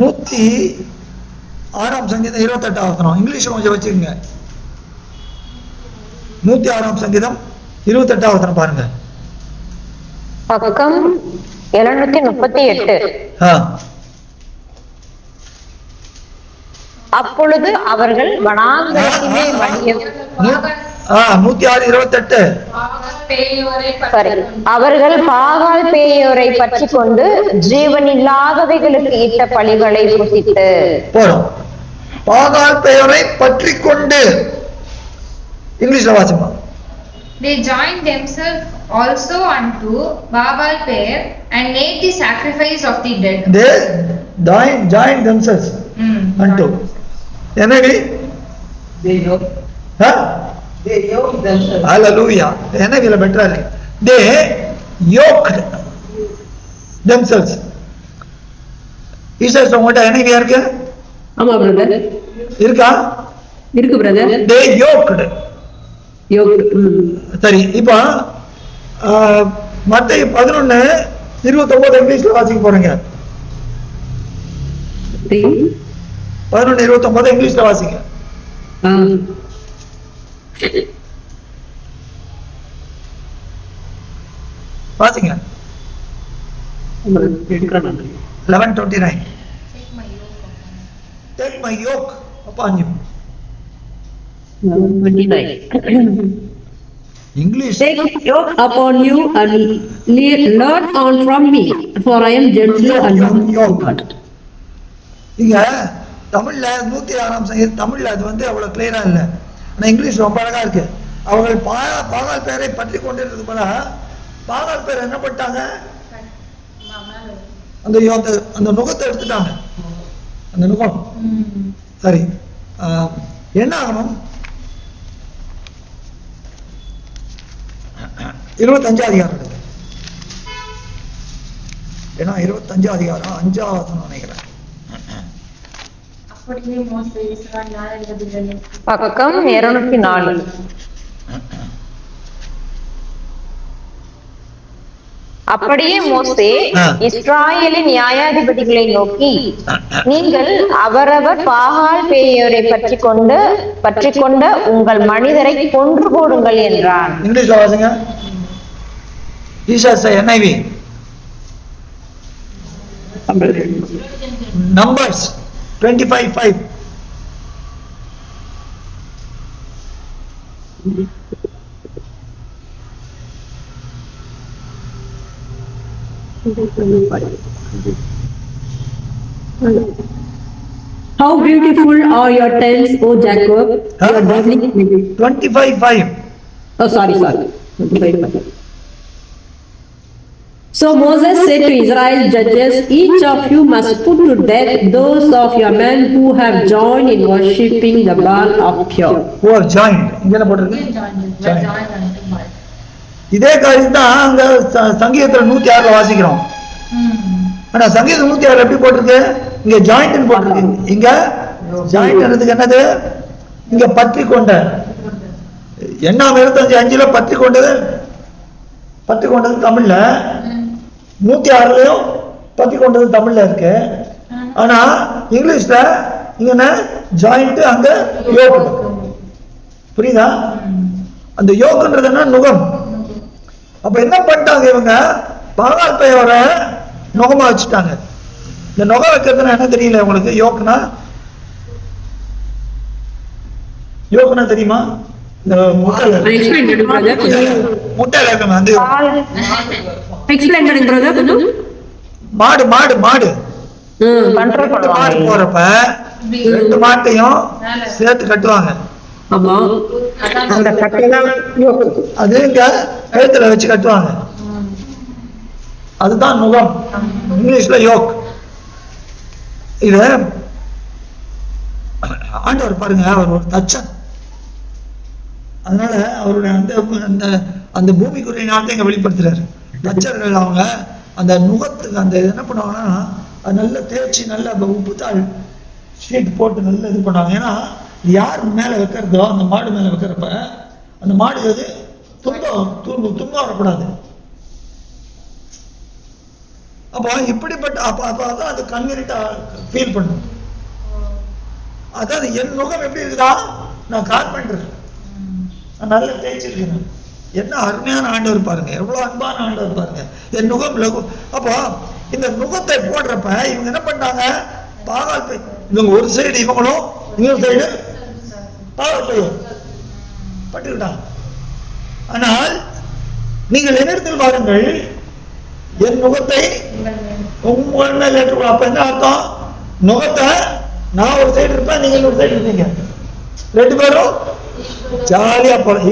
106ஆம் சங்கீதம் 28ஆம் வசனம். இங்கிலீஷ் கொஞ்சம் வச்சுக்கோங்க. 106ஆம் சங்கீதம் 28ஆம் வசனம் பாருங்க. பக்கம் 738. அப்பொழுது அவர்கள் வனாந்தரத்திலே வழிய 106:28. அவர்கள் பாகால் பேயோரை பற்றி கொண்டு ஜீவனில்லாதவைகளுக்கு இட்ட பழிகளை புசித்து போறோம். பாகால் பேயோரை பற்றி கொண்டு, இங்கிலீஷ்ல Wasima. They joined themselves also unto Baal Peor and made the sacrifice of the dead. They joined themselves unto. என்னடி? They yoked themselves. Hallelujah. என்னவில பெட்டரா இருக்கு. They yoked themselves. ஈசாஸ் உங்கள்கிட்ட என்னவியா இருக்கு? ஆமா பிரதர். இருக்கா? இருக்கு பிரதர். they yoked. சரி, இப்போ மத்தேயு 11:29 இங்கிலீஷ்ல வாசிக்க போறீங்க. 11:29 இங்கிலீஷ்ல வாசிங்க. வாசிங்க. 11:29. Take my yoke upon you. 29. English. Take my yoke upon you and learn on from me, for I am gentle and humble of heart. இங்க தமிழ்ல 106ஆம் சங்கீதம் தமிழ்ல அது அவ்வளவு கிளியரா இல்ல. ஆனா இங்கிலீஷ் ரொம்ப அழகா இருக்கு. அவர்கள் பாகால் பேரை பற்றி கொண்டிருந்தது போல பாகால் பேர் என்ன பண்ணிட்டாங்க? அந்த நுகத்தை எடுத்துட்டாங்க. அந்த நுகம். சரி, என்ன ஆகணும்? 25 அதிகாரம் எடுங்க. ஏன்னா 25 அதிகாரம் 5ஆம் வசனம் நினைக்கிறேன். பக்கம் 204. அப்படியே மோசே இஸ்ராயேலின் நியாயாதிபதிகளை நோக்கி, நீங்கள் அவரவர் பாகால் பேயோரை பற்றி கொண்ட உங்கள் மனிதரை கொன்று போடுங்கள் என்றான். இங்கிலீஷ்ல வாசிங்க. NIV. Numbers 25:5. How beautiful are your tents, O Jacob, your dwelling. 25:5. Oh, sorry. 25:5. So Moses said to Israel's judges, each of you must put to death those of your men who have joined in worshipping the Baal of Peor. Who are joined. இங்க என்ன போட்டிருக்கு? இதே காரியம் தான் அங்க சங்கீதத்துல 106 வாசிக்கிறோம். ஆனா சங்கீதம் 106 எப்படி போட்டிருக்கு? இங்க ஜாயிண்ட் போட்டிருக்கு. இங்க ஜாயிண்ட் என்னது? இங்க பற்றி கொண்ட. எண்ணாம் 25:5 பற்றி கொண்டது தமிழ்ல, 106லயும் பற்றி கொண்டது தமிழ்ல இருக்கு. ஆனா இங்கிலீஷ்ல இங்க ஜாயிண்ட், அங்க யோக். புரியுதா? அந்த யோக்ன்றது என்ன? நுகம். அப்ப என்ன பண்ணிட்டாங்க இவங்க? பாகால் பேயோர நுகமா வச்சுட்டாங்க. இந்த நுகம் வைக்கிறதுனா என்ன தெரியல உங்களுக்கு? யோக்னா தெரியுமா? இந்த முட்டையில இருக்குமே அந்த மாடு போறப்ப 2 மாட்டையும் சேர்த்து கட்டுவாங்க. அது இங்க கழுத்துல வச்சு கட்டுவாங்க. அதுதான் நுகம். இங்கிலீஷ்ல யோக். இத ஆண்டவர் பாருங்க, அவர் ஒரு தச்சன். அதனால அவருடைய அந்த பூமிக்குரிய ஞானத்தை இங்க வெளிப்படுத்துறாரு. தச்சர்கள் அவங்க அந்த நுகத்துக்கு அந்த என்ன பண்ணுவாங்கன்னா, அது நல்லா தேய்ச்சி நல்லா உப்புத்தாள் ஷீட் போட்டு நல்லா இது பண்ணுவாங்க. ஏன்னா யார் மேல வைக்கிறதோ அந்த மாடு மேல வைக்கிறப்ப அந்த மாடு அது துன்பம் வரக்கூடாது. அப்போ இப்படிப்பட்ட அப்பதான் அது கன்வீனியன்ட்டா ஃபீல் பண்ணும். அதாவது என் நுகம் எப்படி இருக்குதா? நான் கார்பெண்டர், நான் நல்லா தேய்ச்சிருக்கிறேன். என்ன அருமையான ஆண்டவர் பாருங்க, எவ்வளவு அன்பான ஆண்டவர் பாருங்க. என் நுகம் லகு. அப்போ இந்த நுகத்தை போடுறப்ப இவங்க என்ன பண்ணாங்க? பாகால் பை. இவங்க ஒரு சைடு இவங்களும், இன்னொரு சைடு பாகால் பையும் பட்டுக்கிட்டாங்க. ஆனால் நீங்கள் என்னிடத்தில் வாருங்கள், என் நுகத்தை உங்கள் மேல் ஏற்றுக்கொள்ள. அப்ப என்ன அர்த்தம்? நுகத்தை நான் ஒரு சைடு இருப்பேன், நீங்க இன்னொரு சைடு இருப்பீங்க. 2 பேரும் ஜாலியா போலாம்.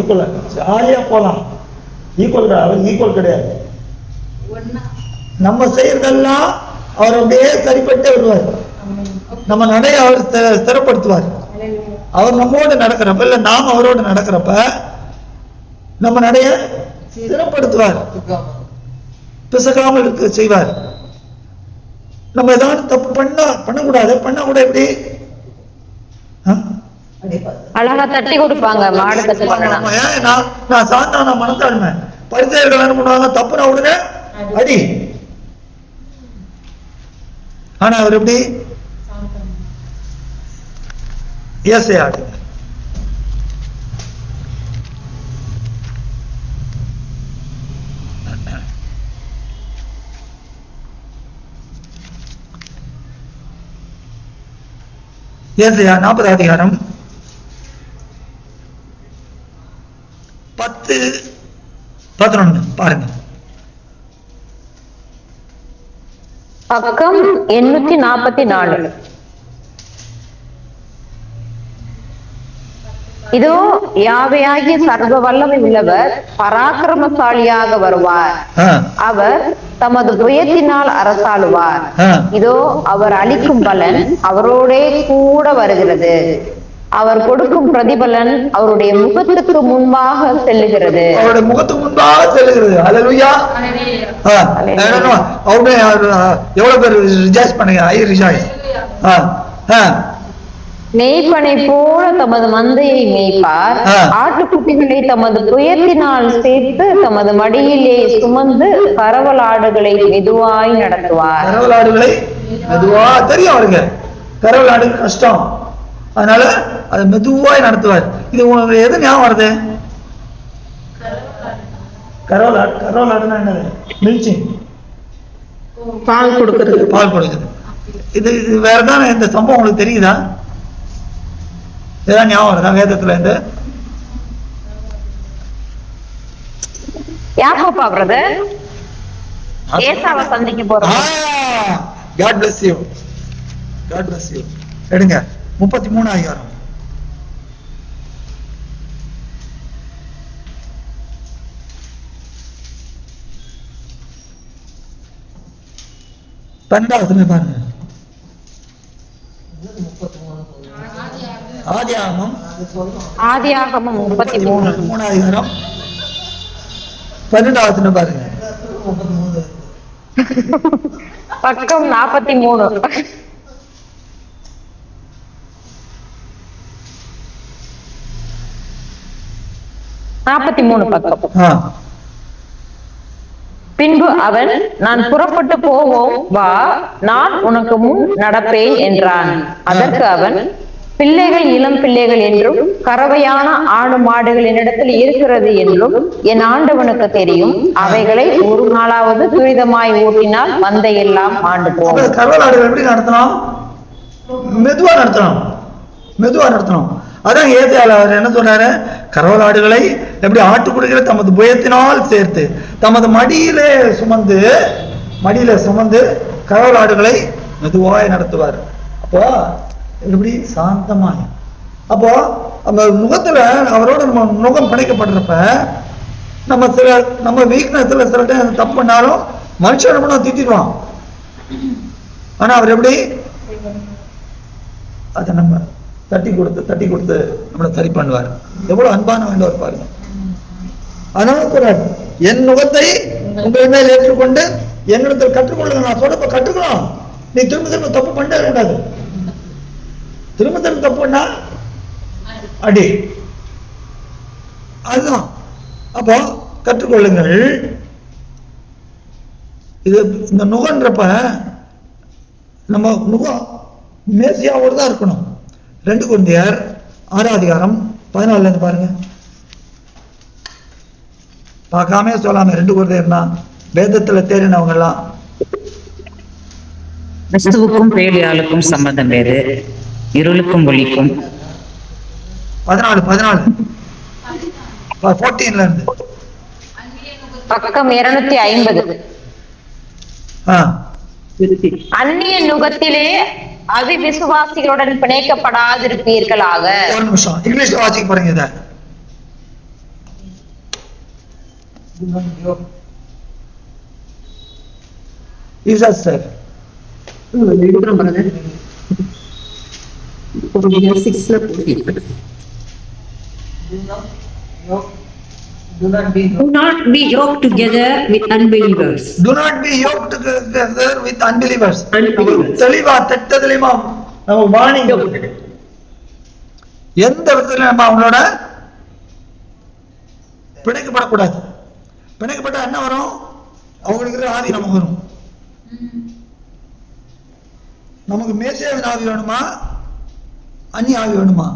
ஜாலியா போலாம். அவர் ஈக்குவல் கிடையாது. நம்ம செய்யறதெல்லாம் அவர் அப்படியே சரிப்பட்டு வருவார். நம்ம நடைய அவர் ஸ்திரப்படுத்துவார். அவர் நம்மோடு நடக்கிறப்ப, இல்ல நாம் அவரோடு நடக்கிறப்ப நம்ம நடைய ஸ்திரப்படுத்துவார், பிசகாமல் இருக்க செய்வார். நம்ம ஏதாவது தப்பு பண்ணக்கூடாது. பண்ண கூட எப்படி அழகா தட்டி கொடுப்பாங்க மாடு தட்டுவாங்க. ஏன் நான் சாந்தான மனத்தாழ்மை. பரிசேயர்கள் என்ன பண்ணுவாங்க, தப்புனா உடனே அடி. ஆனா அவர் எப்படி ஏசையா ஆடு. ஏசையா 40 அதிகாரம் 10-11 பாருங்க. பக்கம் 844. இதோ யாவையாகிய சர்வ வல்லமை உள்ளவர் பராக்கிரமசாலியாக வருவார். அவர் தமது புயத்தினால் அரசாளுவார். இதோ அவர் அளிக்கும் பலன் அவரோடே கூட வருகிறது. அவர் கொடுக்கும் பிரதிபலன் அவருடைய முகத்துக்கு முன்பாக செல்லுகிறது. அவருடைய முகத்துக்கு முன்பாக செல்லுகிறது. அல்லேலூயா. அவருடைய எவ்வளவு பேர் ரிஜாய்ஸ் பண்ணுங்க. I rejoice. மேய்ப்பனை போல தமது மந்தையை மேய்ப்பார். ஆட்டுக்குட்டிகளை தமது புயத்தினால் சேர்த்து தமது மடியிலே சுமந்து கரவலாடுகளை மெதுவாய் நடத்துவார். கரவலாடுகளை மெதுவா தெரியும் அவருக்கு. கரவலாடு கஷ்டம், அதனால அதை மெதுவாய் நடத்துவார். இது உங்களுக்கு எது ஞாபகம் வருது? கரவலாடு. கரவலாடுன்னா என்னது? மில்ச்சிங், பால் கொடுக்கிறது. பால் கொடுக்குது. இது வேற தான். இந்த சம்பவம் உங்களுக்கு தெரியுதா? ஏதாவது ஞாபகம் வருதா வேதத்துல இருந்து? யாக்கோபா பிரதர் ஏசாவை சந்திக்க போறோம். God bless you. God bless you. எடுங்க 33 அதிகாரம். பன்னெண்டாவது பாருங்க. ஆதியாகமம் 33 அதிகாரம் 12வது பாருங்க. பக்கம் 43. 43 பக்கம். பின்பு அவன், நான் புறப்பட்டு போவோம், வா, நான் உனக்கு முன் நடப்பேன் என்றான். அதற்கு அவன், பிள்ளைகள் இளம் பிள்ளைகள் என்றும் கறவையான ஆடு மாடுகள் என்னிடத்தில் இருக்கிறது என்றும் என் ஆண்டவனுக்கு தெரியும். அவைகளை ஒரு நாளாவது துரிதமாய் ஓட்டினால் மந்தையெல்லாம் ஆண்டு போகும். கறவலாடுகள் எப்படி நடத்தணும்? மெதுவா நடத்தணும். மெதுவா நடத்தணும். அதான் ஏசாயால அவர் என்ன சொல்றாரு? கறவலாடுகளை எப்படி ஆட்டுக்குட்டிகளை தமது புயத்தினால் சேர்த்து தமது மடியிலே சுமந்து கறவலாடுகளை மெதுவாய் நடத்துவார். அப்போ எப்படி சாந்தமாய். அப்போ அந்த முகத்துல அவரோட நம்ம முகம் பிணைக்கப்படுறப்ப நம்ம வீக்னஸ்ல சில டைம் தப்பு பண்ணாலும் மனுஷன் நம்ம திட்டிடுவான். ஆனா அவர் எப்படி அதை நம்ம தட்டி கொடுத்து நம்மளை சரி பண்ணுவார். எவ்வளவு அன்பான வேண்டவர் பாருங்க. அதனால சொல்றாரு, என் முகத்தை உங்கள் மேல் ஏற்றுக்கொண்டு என்னிடத்தில் கற்றுக்கொள்ளுங்க. நான் சொல்றப்ப கற்றுக்கலாம். நீ திரும்ப தப்பு பண்ண கூடாது. திரும்ப தப்பு பண்ணா அடி. அதுதான். அப்போ கற்றுக்கொள்ளுங்கள். இது இந்த நுகன்றப்ப நம்ம நுகம் மேசியாவோடு தான் இருக்கணும். 2 கொரிந்தியர் 6 அதிகாரம் 14 இருந்து பாருங்க. பார்க்காம சொல்லாம 2 கொரிந்தியர்னா வேதத்துல தேறினவங்க எல்லாம். கிறிஸ்துவுக்கும் பேலியாளுக்கும் சம்பந்தம் வேறு, இருளுக்கும் ஒளிக்கும். 14 14 இருந்து பக்கம் 250. அந்நிய நுகத்திலே அவிசுவாசிகளுடன் பிணைக்கப்படாதிருப்பீர்களாக. ஒரு நிமிஷம் இங்கிலீஷ்ல வாசிக்க போறீங்க. இத sir Do not be yoked together with unbelievers. Do not be yoked together with unbelievers. தெளிவா தெளிவா நம்ம வாணிங்க. எந்த விதத்துல நம்ம அவங்களோட பிணைக்கப்படக்கூடாது. பிணைக்கப்பட்டா என்ன வரும்? அவங்களுக்கு ஆவி நமக்கு வரும். நமக்கு மேசியாவின் ஆவி வேணுமா, அந்நிய ஆவி வேணுமா?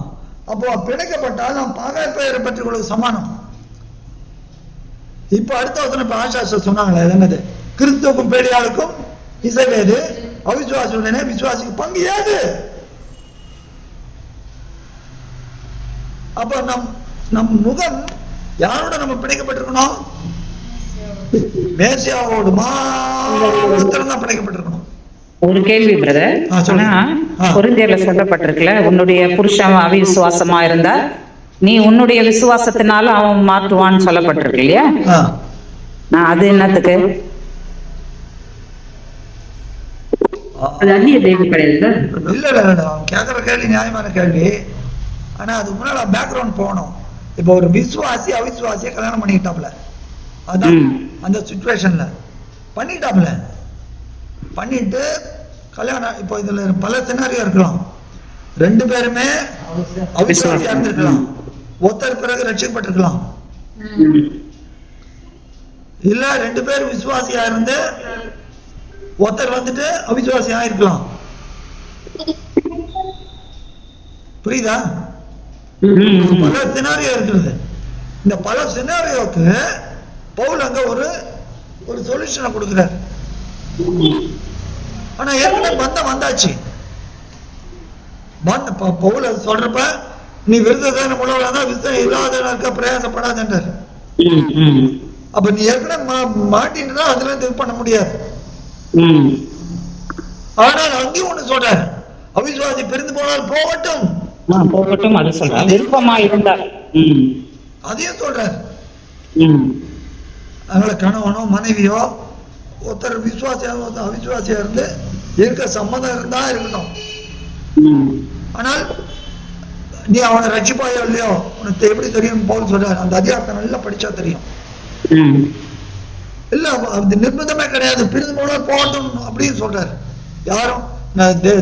அப்போ பிணைக்கப்பட்டால் நாம் பகை பெயரை பெற்றுக் கொள்வது சமானம். இப்ப அடுத்த வசனம் இப்ப ஆசாச சொன்னாங்களே, என்னது? கிறிஸ்துவுக்கும் பேடியாளுக்கும் இசைவேது, அவிசுவாசியுடனே விசுவாசிக்கு பங்கு ஏது? அப்ப நம் முகம் யாரோட நம்ம பிணைக்கப்பட்டிருக்கணும்? மேசியாவோடு மாத்திரம் தான் பிணைக்கப்பட்டிருக்கணும். ஒரு கேள்வி பிரதர். கொரிந்தியர்ல சொல்லப்பட்டிருக்குல்ல, உன்னுடைய புருஷன் அவிசுவாசமா இருந்தா நீ உன்னுடைய விசுவாசத்தினால அவன் மாற்றுவான்னு சொல்லப்பட்டிருக்கு இல்லையா? அது என்னத்துக்கு? அது அந்நிய தெய்வம் கிடையாது. இல்ல அவன் கேட்கிற கேள்வி நியாயமான கேள்வி. ஆனா அது முன்னால பேக்ரவுண்ட் போகணும். இப்ப ஒரு விசுவாசி அவிசுவாசிய கல்யாணம் பண்ணிக்கிட்டாப்ல, அதான் அந்த சிச்சுவேஷன்ல பண்ணிட்டாப்ல. பண்ணிட்டு கல்யாணம், இப்போ இதுல பல சினாரியோ இருக்கலாம். 2 பேருமே அவிசுவாசியா இருந்திருக்கலாம், ஒருத்தர் பிறகு ரட்சிக்கப்பட்டிருக்கலாம். இல்ல 2 பேரும் விசுவாசியா இருந்து ஒருத்தர் வந்துட்டு அவிசுவாசியா இருக்கலாம். புரியுதா? பல சினாரியோ இருக்கிறது. இந்த பல சினாரியோக்கு பவுல் அங்க ஒரு சொல்யூஷனை கொடுக்கிறார். ஆனா ஏற்கனவே வந்தாச்சு. பவுல் சொல்றப்ப நீ விருதுதான உள்ளவனா விருதம் இல்லாதவனா இருக்க பிரயாசப்படாதன்றார். அப்ப நீ ஏற்கனவே மாட்டின்னு தான் அதுல இது பண்ண முடியாது. ஆனால் அங்கேயும் ஒண்ணு சொல்றாரு, அவிசுவாசி பிரிந்து போனால் போகட்டும். போகட்டும் அது சொல்றாரு, விருப்பமா இருந்தார் அதையும் சொல்றாரு. அதனால கணவனோ மனைவியோ ஒருத்தர் விசுவாசியா அவிசுவாசியா இருந்து இருக்க சம்மதம் இருந்தா இருக்கட்டும். ஆனால் நீ அவனை ரட்சிப்பாயோ இல்லையோ உனக்கு எப்படி தெரியும்? பவுல் சொல்றாரு, அந்த அதிகாரத்தை நல்லா படிச்சா தெரியும். இல்ல அது நிர்பந்தமே கிடையாது, பிரிந்து போனால் போகட்டும் அப்படின்னு சொல்றாரு. யாரும்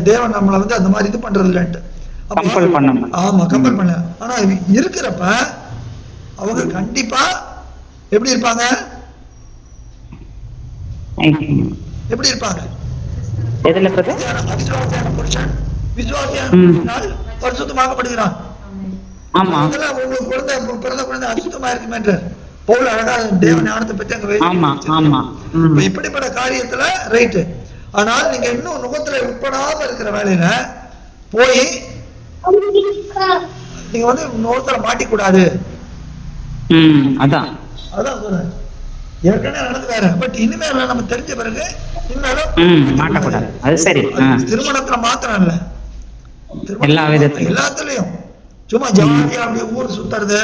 தேவன் நம்மளை அந்த மாதிரி இது பண்றது இல்லைன்ட்டு. ஆமா, கம்பல் பண்ண. ஆனா இருக்கிறப்ப அவங்க கண்டிப்பா எப்படி இருப்பாங்க? எப்படி இருப்பாங்க? அவிசுவாசியான புருஷன் விசுவாசியான பரிசுத்தமாக்கப்படுகிறான். உங்களுக்கு பிறந்த குழந்தை அசுத்தமா இருக்குமே என்று பவுல் அழகா தேவ ஞானத்தை பற்றி அங்க இப்படிப்பட்ட காரியத்துல ரைட்டு. ஆனால் நீங்க இன்னும் நுகத்துல உட்படாம இருக்கிற வேலையில போய் நீங்க நுகத்துல மாட்டிக்கூடாது. அதான் சொல்றேன். ஏற்கனவே நடந்து வேற, பட் இனிமேல் நம்ம தெரிஞ்ச பிறகு மாட்டக்கூடாது. அது சரி. திருமணத்துல மாத்திரம் இல்ல, எல்லாத்துலயும் சும்மா ஜாலியா அப்படியே ஊர் சுத்துறது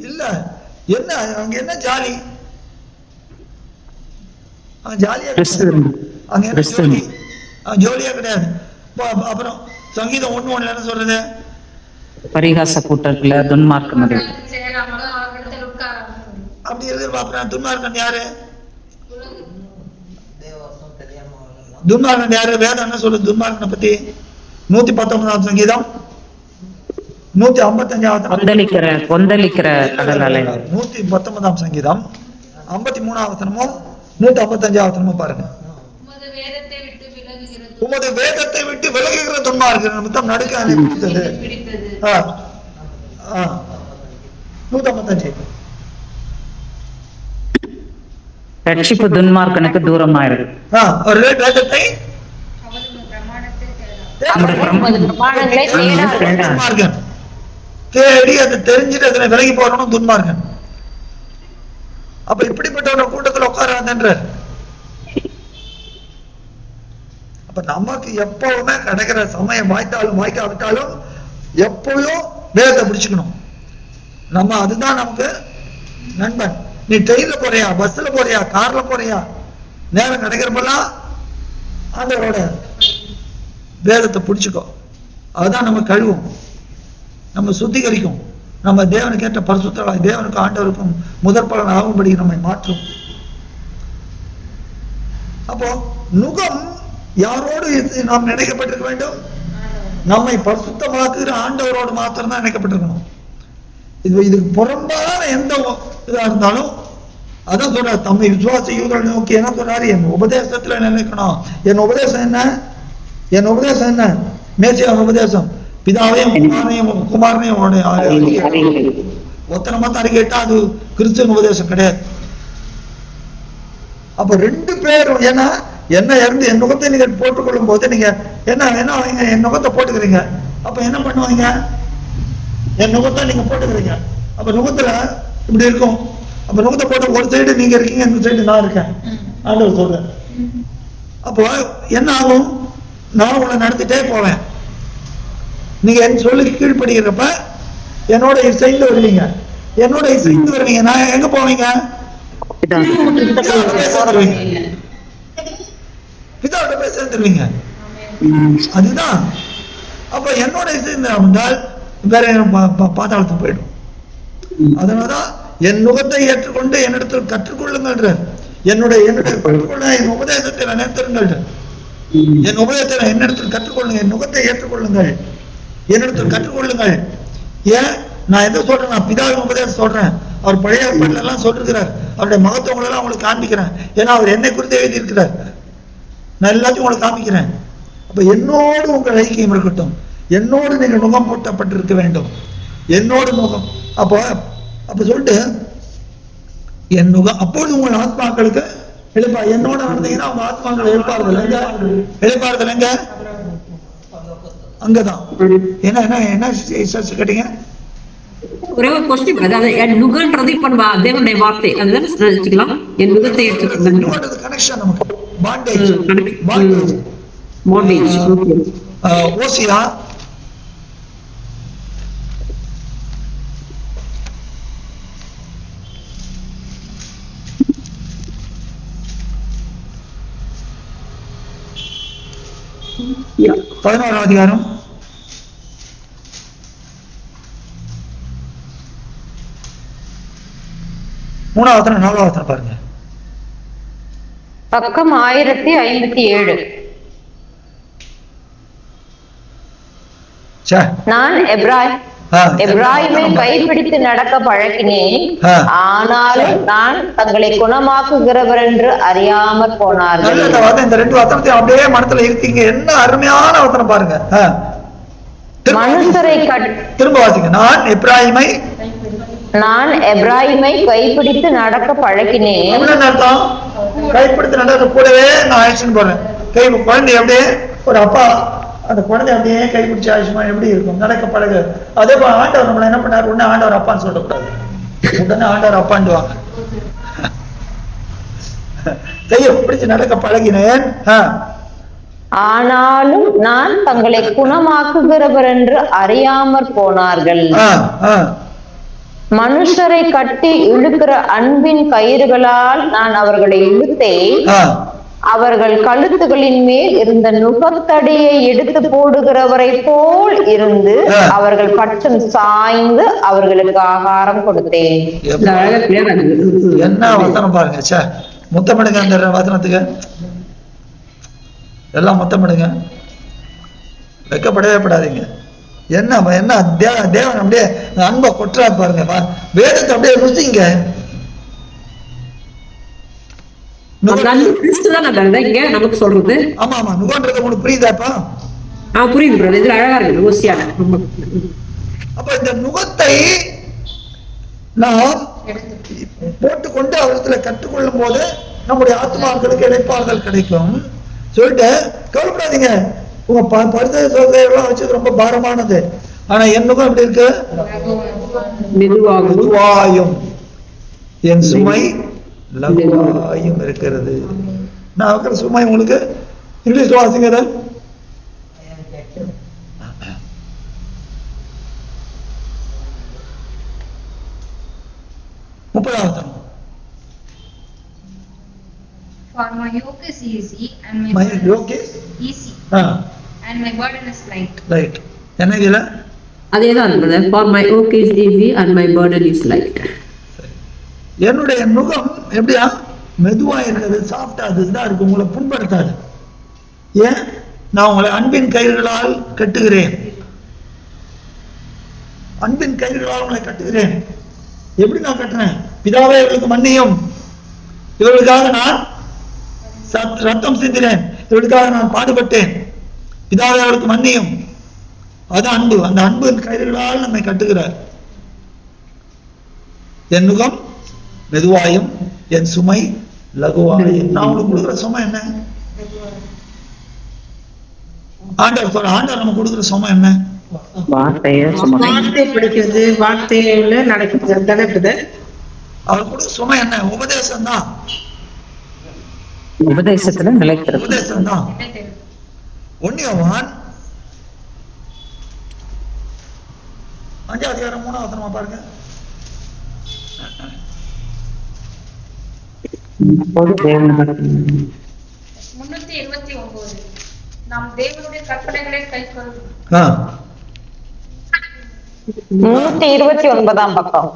இல்ல. என்ன அங்க என்ன ஜாலி? ஜாலியா அங்க என்ன ஜோலி? ஜோலியா கிடையாது. அப்புறம் சங்கீதம் 1:1 என்ன சொல்றது? பரிகாச கூட்டத்துல துன்மார்க்கம் அப்படி இருக்கு. அப்புறம் துன்மார்க்கன் யாரு? துன்மார்க்கன் யாரு? வேதம் என்ன சொல்லுது துன்மார்க்கனை பத்தி? 119ஆம் சங்கீதம் 155 கொந்தளிக்கிற கடல் அலை. 119ஆம் சங்கீதம் 53ஆம் வசனமும் 155ஆம் வசனமும் பாருங்க. உமது வேதத்தை விட்டு விலகுகிற துன்மார்க்கன் நிமித்தம் நடுக்க அனுப்பித்தது. 155 ரட்சிப்பு துன்மார்க்கனுக்கு தூரமா இருக்கு. வேதத்தை தேடி அதை தெரிஞ்சுட்டு அதுல விலகி போறணும் துன்மார்க்கன். அப்ப இப்படிப்பட்ட கூட்டத்தில் உட்காராதுன்ற. அப்ப நமக்கு எப்பவுமே கிடைக்கிற சமயம் வாய்த்தாலும் வாய்க்காவிட்டாலும் எப்பவும் வேதத்தை பிடிச்சுக்கணும். நம்ம அதுதான் நமக்கு நண்பன். நீ ட்ரெயின்ல போறியா, பஸ்ல போறியா, கார்ல போறியா, நேரம் கிடைக்கிறப்பெல்லாம் ஆண்டவரோட வேதத்தை பிடிச்சுக்கோ. அதுதான் நம்ம கழுவும், நம்ம சுத்திகரிக்கும், நம்ம தேவனுக்கு ஏற்ற பரிசுத்தமாய் தேவனுக்கும் ஆண்டவருக்கும் முதற் பலன் ஆகும்படி நம்மை மாற்றும். அப்போ நுகம் யாரோடு நாம் நினைக்கப்பட்டிருக்க வேண்டும்? நம்மை பரிசுத்தமாக்குகிற ஆண்டவரோடு மாத்திரம் தான் இணைக்கப்பட்டிருக்கணும். இதுக்கு புறம்பான எந்த இதா இருந்தாலும் அதான் சொல்ற, தம்மை விசுவாச யூதர்களை நோக்கி என்ன சொல்றாரு, என் உபதேசத்துல நினைக்கணும். என் உபதேசம் என்ன? என் உபதேசம் என்ன? மேசியாவின் உபதேசம் பிதாவையும் குமாரனையும் ஒத்தனை மாத்த அறிக்கைட்டா அது கிறிஸ்துவ உபதேசம் கிடையாது. அப்ப ரெண்டு பேரும் ஏன்னா என்ன இருந்து என் நுகத்தை நீங்க போட்டுக்கொள்ளும் போது நீங்க என்ன என் நுகத்தை போட்டுக்கிறீங்க. அப்ப என்ன பண்ணுவாங்க? என் நுகத்தை நீங்க போட்டுக்கிறீங்க. அப்ப நுகத்துல இப்படி இருக்கும். அப்ப நுகத்தை போட்டு ஒரு சைடு நீங்க இருக்கீங்க, இந்த சைடு நான் இருக்கேன் ஆண்டவர் சொல்றேன். அப்போ என்ன ஆகும்? நான் உங்களை நடத்திட்டே போவேன். நீங்க என் சொல்லி கீழ்படுகிறப்ப என்னோட இசைந்து வருவீங்க. என்னோட இசைந்து வருவீங்க. நான் எங்க போவீங்க? பிதாவோட போய் சேர்ந்துருவீங்க. அதுதான். அப்ப என்னோட இசைந்து என்றால் வேற பாதாளத்துக்கு போயிடும். அதனாலதான் என் நுகத்தை ஏற்றுக்கொண்டு என்னிடத்தில் கற்றுக்கொள்ளுங்கள். என்னுடைய கற்றுக்கொள்ள என் உபதேசத்தை நினைத்திருங்கள். என் உபதேசத்தை என்னிடத்தில் கற்றுக்கொள்ளுங்க. என் நுகத்தை ஏற்றுக்கொள்ளுங்கள். என்னிடத்தில் கற்றுக்கொள்ளுங்கள். ஏன் நான் எதை சொல்றேன்? நான் பிதாவின் உபதேசம் சொல்றேன். அவர் பழைய ஏற்பாடுல எல்லாம் சொல்லிருக்கிறார். அவருடைய மகத்துவங்களை எல்லாம் உங்களுக்கு காண்பிக்கிறேன். ஏன்னா அவர் என்னை குறித்து எழுதி இருக்கிறார். நான் எல்லாத்தையும் உங்களுக்கு காமிக்கிறேன். அப்ப என்னோடு உங்கள் ஐக்கியம் இருக்கட்டும். என்னோடு நீங்கள் நுகம் பூட்டப்பட்டிருக்க வேண்டும். என்னோடு நுகம். அப்ப சொல்லிட்டு என் நுகம் அப்போது உங்கள் ஆத்மாக்களுக்கு எழுப்பா. என்னோட நடந்தீங்கன்னா உங்க ஆத்மாக்கள் எழுப்பார்கள். எங்க எழுப்பார்கள்? எங்க? அங்கதான். என்ன என்ன என்ன கேட்டீங்க? ஒரே ஒரு கொஸ்டின், அதாவது என் நுகன்றது இப்ப தேவனுடைய வார்த்தை, அதுதான் வச்சுக்கலாம். என் நுகத்தை எடுத்துக்கிறது கனெக்ஷன் நமக்கு பாண்டேஜ். பாண்டேஜ். ஓசியா Yeah. 11ஆம் அதிகாரம் 3ஆம் வசனம் 4ஆம் வசனம் பாருங்க. பக்கம் 1057. நான் எப்ராயிமை கைப்பிடித்து நடக்க பழக்கினேன், ஆனாலும் நான் தங்களை குணமாக்குகிறவர் என்று அறியாமற் போனார்கள். இந்த ரெண்டு வசனத்தையும் அப்படியே மனத்துல இருக்கீங்க. என்ன அருமையான வசனம் பாருங்க. மனுஷரை திரும்ப வாசிங்க. நான் எப்ராயிமை கைப்பிடித்து நடக்க பழக்கினேன். அர்த்தம் கைப்பிடித்து நடக்க கூடவே நான் ஆக்ஷன் போறேன். கை குழந்தை அப்படியே ஒரு அப்பா அந்த குழந்தை அப்படியே கைப்பிடிச்சு ஆயுஷ்மா எப்படி இருக்கும்? நடக்க பழகு. அதே போல ஆண்டவர் நம்மள என்ன பண்ணாரு? உடனே ஆண்டவர் அப்பான்னு சொல்லக்கூடாது. உடனே ஆண்டவர் அப்பாண்டுவாங்க. கையை பிடிச்சு நடக்க பழகினேன், ஆனாலும் நான் தங்களை குணமாக்குகிறவர் என்று அறியாமற் போனார்கள். மனுஷரை கட்டி இழுக்கிற அன்பின் கயிறுகளால் நான் அவர்களை இழுத்தேன். அவர்கள் கழுத்துகளின் மேல் இருந்த நுகத்தடியை எடுத்து போடுகிறவரை போல் இருந்து அவர்கள் பட்சம் சாய்ந்து அவர்களுக்கு ஆகாரம் கொடுத்தேன். என்ன வசனம் பாருங்க. முத்தமிடுங்க அந்த வசனத்துக்கு. எல்லாம் முத்தமிடுங்க. வெக்கப்படவே படாதீங்க. என்ன என்ன தேவன் அப்படியே அன்பை கொட்டுறா பாருங்க. வேதத்தை அப்படியே ருசிங்க. நமக்கு சொல்றது ஆமா ஆமா நுகன்றது உங்களுக்கு புரியுதாப்பா? புரியுது பிரதர். இதுல அழகா இருக்கு ருசியான. அப்ப இந்த நுகத்தை நாம் போட்டுக்கொண்டு அவரத்துல கற்றுக்கொள்ளும் போது நம்முடைய ஆத்மாக்களுக்கு இளைப்பாறுதல் கிடைக்கும் சொல்லிட்டு கவலைப்படாதீங்க. உங்க பரிசுத்த சோதனையெல்லாம் வச்சது ரொம்ப பாரமானது. ஆனா என் நுகம் எப்படி இருக்கு? மெதுவாயும் என் சுமை லகுவாயும் இருக்கிறது. நான் வைக்கிற சுமை உங்களுக்கு இங்கிலீஷ் வாசிங்க. 30வது. For my yoke is easy and my yoke is easy and my burden is light. Right. என்ன இதுல? அதேதான் brother. For my yoke is easy and my burden is light. என்னுடைய நுகம் எப்படியா? மெதுவா இருக்கிறது, சாஃப்டா இதுதான் இருக்கு, உங்களை புண்படுத்தாது. ஏன்? நான் உங்களை அன்பின் கயிறுகளால் கட்டுகிறேன். அன்பின் கயிறுகளால் உங்களை கட்டுகிறேன். எப்படி நான் கட்டுறேன்? பிதாவே இவர்களுக்கு மன்னியும், இவர்களுக்காக நான் ரத்தம் சிந்தினேன், இவர்களுக்காக நான் பாடுபட்டேன், பிதாவே அவர்களுக்கு மன்னியும். அது அன்பு. அந்த அன்பின் கயிறுகளால் நம்மை கட்டுகிறார். என் நுகம் மெதுவாயும் என் சுமை லகுவாயும். நான் உங்களுக்கு கொடுக்குற சுமை என்ன? ஆண்டவர் சொல்ற, ஆண்டவர் நம்ம கொடுக்குற சுமை என்ன? வார்த்தையை சுமந்து வார்த்தை படிக்கிறது, வார்த்தையில நடக்கிறது தானே பிரதர்? அவர் கொடுக்குற சுமை என்ன? உபதேசம் தான். உபதேசத்துல நிலைத்திருக்கும். உபதேசம் தான். 1 யோவான் 5:3 பாருங்க. அப்போது தேவனுடைய 329 நாம் தேவனுடைய கற்பனைகளை கைக்கொள்ளும். 329 பக்கம்.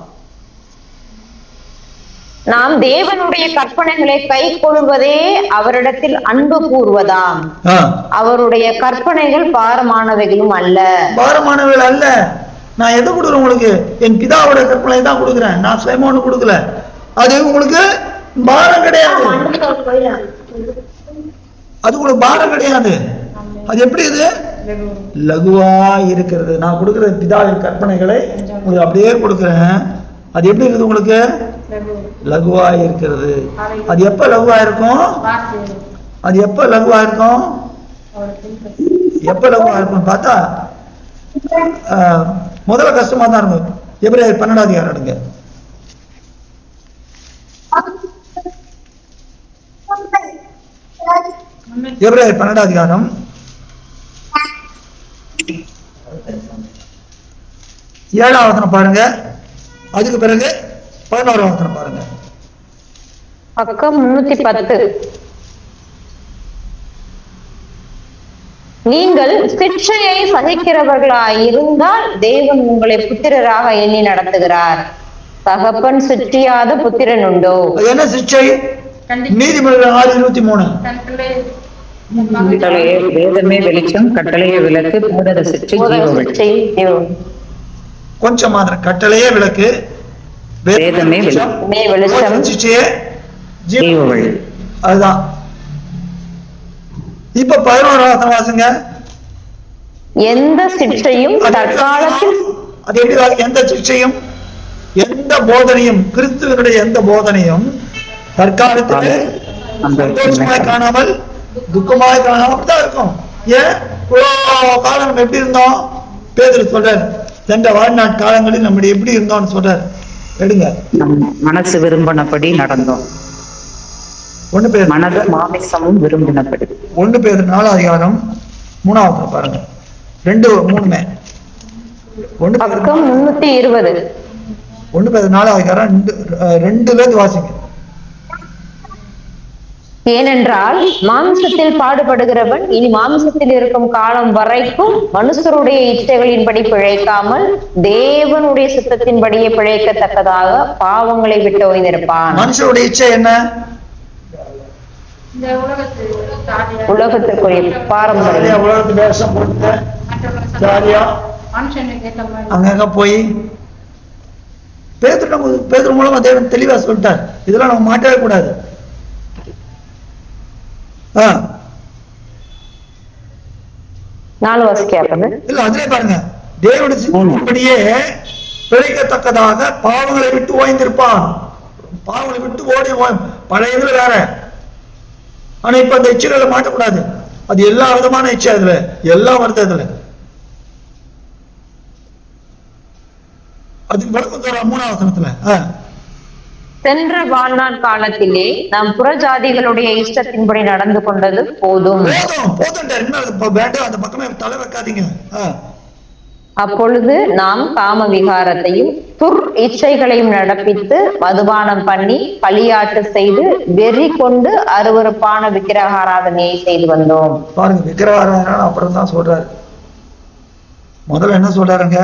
நாம் தேவனுடைய கற்பனைகளை கை கொள்வதே அவரிடத்தில் அன்பு கூறுவதாம். அவருடைய கற்பனைகள் பாரமானவைகளும் அல்ல. பாரமானவைகள் அல்ல. நான் எதை கொடுக்குறேன் உங்களுக்கு? என் பிதாவோட கற்பனை தான் கொடுக்குறேன். நான் சுயமா ஒண்ணு கொடுக்கல. அது உங்களுக்கு பாரம் கிடையாது. அது உங்களுக்கு பாரம் கிடையாது. அது எப்படி? இது லகுவா இருக்கிறது. நான் கொடுக்குற பிதாவின் கற்பனைகளை உங்களுக்கு அப்படியே கொடுக்குறேன். அது எப்படி இருக்குது? உங்களுக்கு லகுவா இருக்கிறது. அது எப்ப லகுவா இருக்கும்? அது எப்ப லகுவா இருக்கும்? எப்ப லகுவா இருக்கும் பார்த்தா முதல்ல கஷ்டமா தான் இருக்கும். எபிரேயர் 12 எடுங்க. எபிரேயர் 12 7 பாருங்க. அதுக்கு பிறகு 11 பாருங்க. பக்கம் 310. நீங்கள் சிக்ஷையை சகிக்கிறவர்களாய் இருந்தால் தேவன் உங்களை புத்திரராக எண்ணி நடத்துகிறார். தகப்பன் சுற்றியாத புத்திரன் உண்டோ? என்ன சிக்ஷை? நீதிமொழிகள் 6:23. கட்டளையே வேதமே வெளிச்சம், கட்டளையே விளக்கு, போதக சிற்றை ஜீவவழி. கொஞ்சம் மாத்திரம். கட்டளையே விளக்கு, வேதமே வெளிச்சம், சிக்ஷையே ஜீவவழி. அதுதான். இப்ப 11 வாசுங்க. எந்த சிக்ஷையும் தற்காலத்தில், அது எப்படி? எந்த சிக்ஷையும் எந்த போதனையும், கிறிஸ்துவனுடைய எந்த போதனையும் தற்காலத்தில் சந்தோஷமாய் காணாமல் துக்கமாய் காணாமல் அப்படிதான் இருக்கும். ஏன் காலம் நம்ம எப்படி இருந்தோம்? பேதுரு சொல்றார், சென்ற வாழ்நாட் காலங்களில் நம்முடைய எப்படி இருந்தோம்னு சொல்றார். எடுங்க. நம் மனசு விரும்பினபடி நடந்தோம். 1 பேதுரு மனது மாமிசமும் விரும்பினபடி. 1 பேதுரு 4:3 பாருங்க. 2, 3 பக்கம் 320. 1 பேதுரு 4:2 வாசிங்க. ஏனென்றால் மாம்சத்தில் பாடுபடுகிறவன் இனி மாம்சத்தில் இருக்கும் காலம் வரைக்கும் மனுஷருடைய இச்சைகளின்படி பிழைக்காமல் தேவனுடைய சித்தத்தின்படியே பிழைக்கத்தக்கதாக பாவங்களை விட்டு ஓய்ந்திருப்பான். மனுஷருடைய இச்சை என்ன? இந்த உலகத்திற்குரிய பாரம்பரியம். உலகத்து வேஷம் போட்டு ஜாலியா மனுஷனுக்கு ஏற்ற மாதிரி அங்கங்க போய் பேதுரு மூலமா தேவன் தெளிவா சொல்லிட்டார், இதெல்லாம் நம்ம மாட்டவே கூடாது. 4 வாசிக்காது இல்ல, அதிலே பாருங்க, தேவனுடைய சித்தத்தின்படியே பிழைக்கத்தக்கதாக பாவங்களை விட்டு ஓய்ந்திருப்பான். பாவங்களை விட்டு ஓடி பழைய இதுல வேற. ஆனா இப்ப அந்த இச்சைகளை மாட்டக்கூடாது. அது எல்லா விதமான இச்சை, அதுல எல்லாம் வருது. அதுல அதுக்கு விளக்கம் தர 3ஆம் வசனத்துல. சென்ற வாழ்நாள் காலத்திலே நாம் புறஜாதிகளுடைய இஷ்டத்தின்படி நடந்து கொண்டது போதும். அந்த பக்கமே தலை வைக்காதீங்க. அப்பொழுது நாம் காம விகாரத்தையும் துர் இச்சைகளையும் நடப்பித்து மதுபானம் பண்ணி பலியாட்டு செய்து வெறி கொண்டு அருவருப்பான விக்கிரகாராதனையை செய்து வந்தோம். பாருங்க, விக்கிரகாராதனை அப்புறம் தான் சொல்றாரு. முதல்ல என்ன சொல்றாருங்க?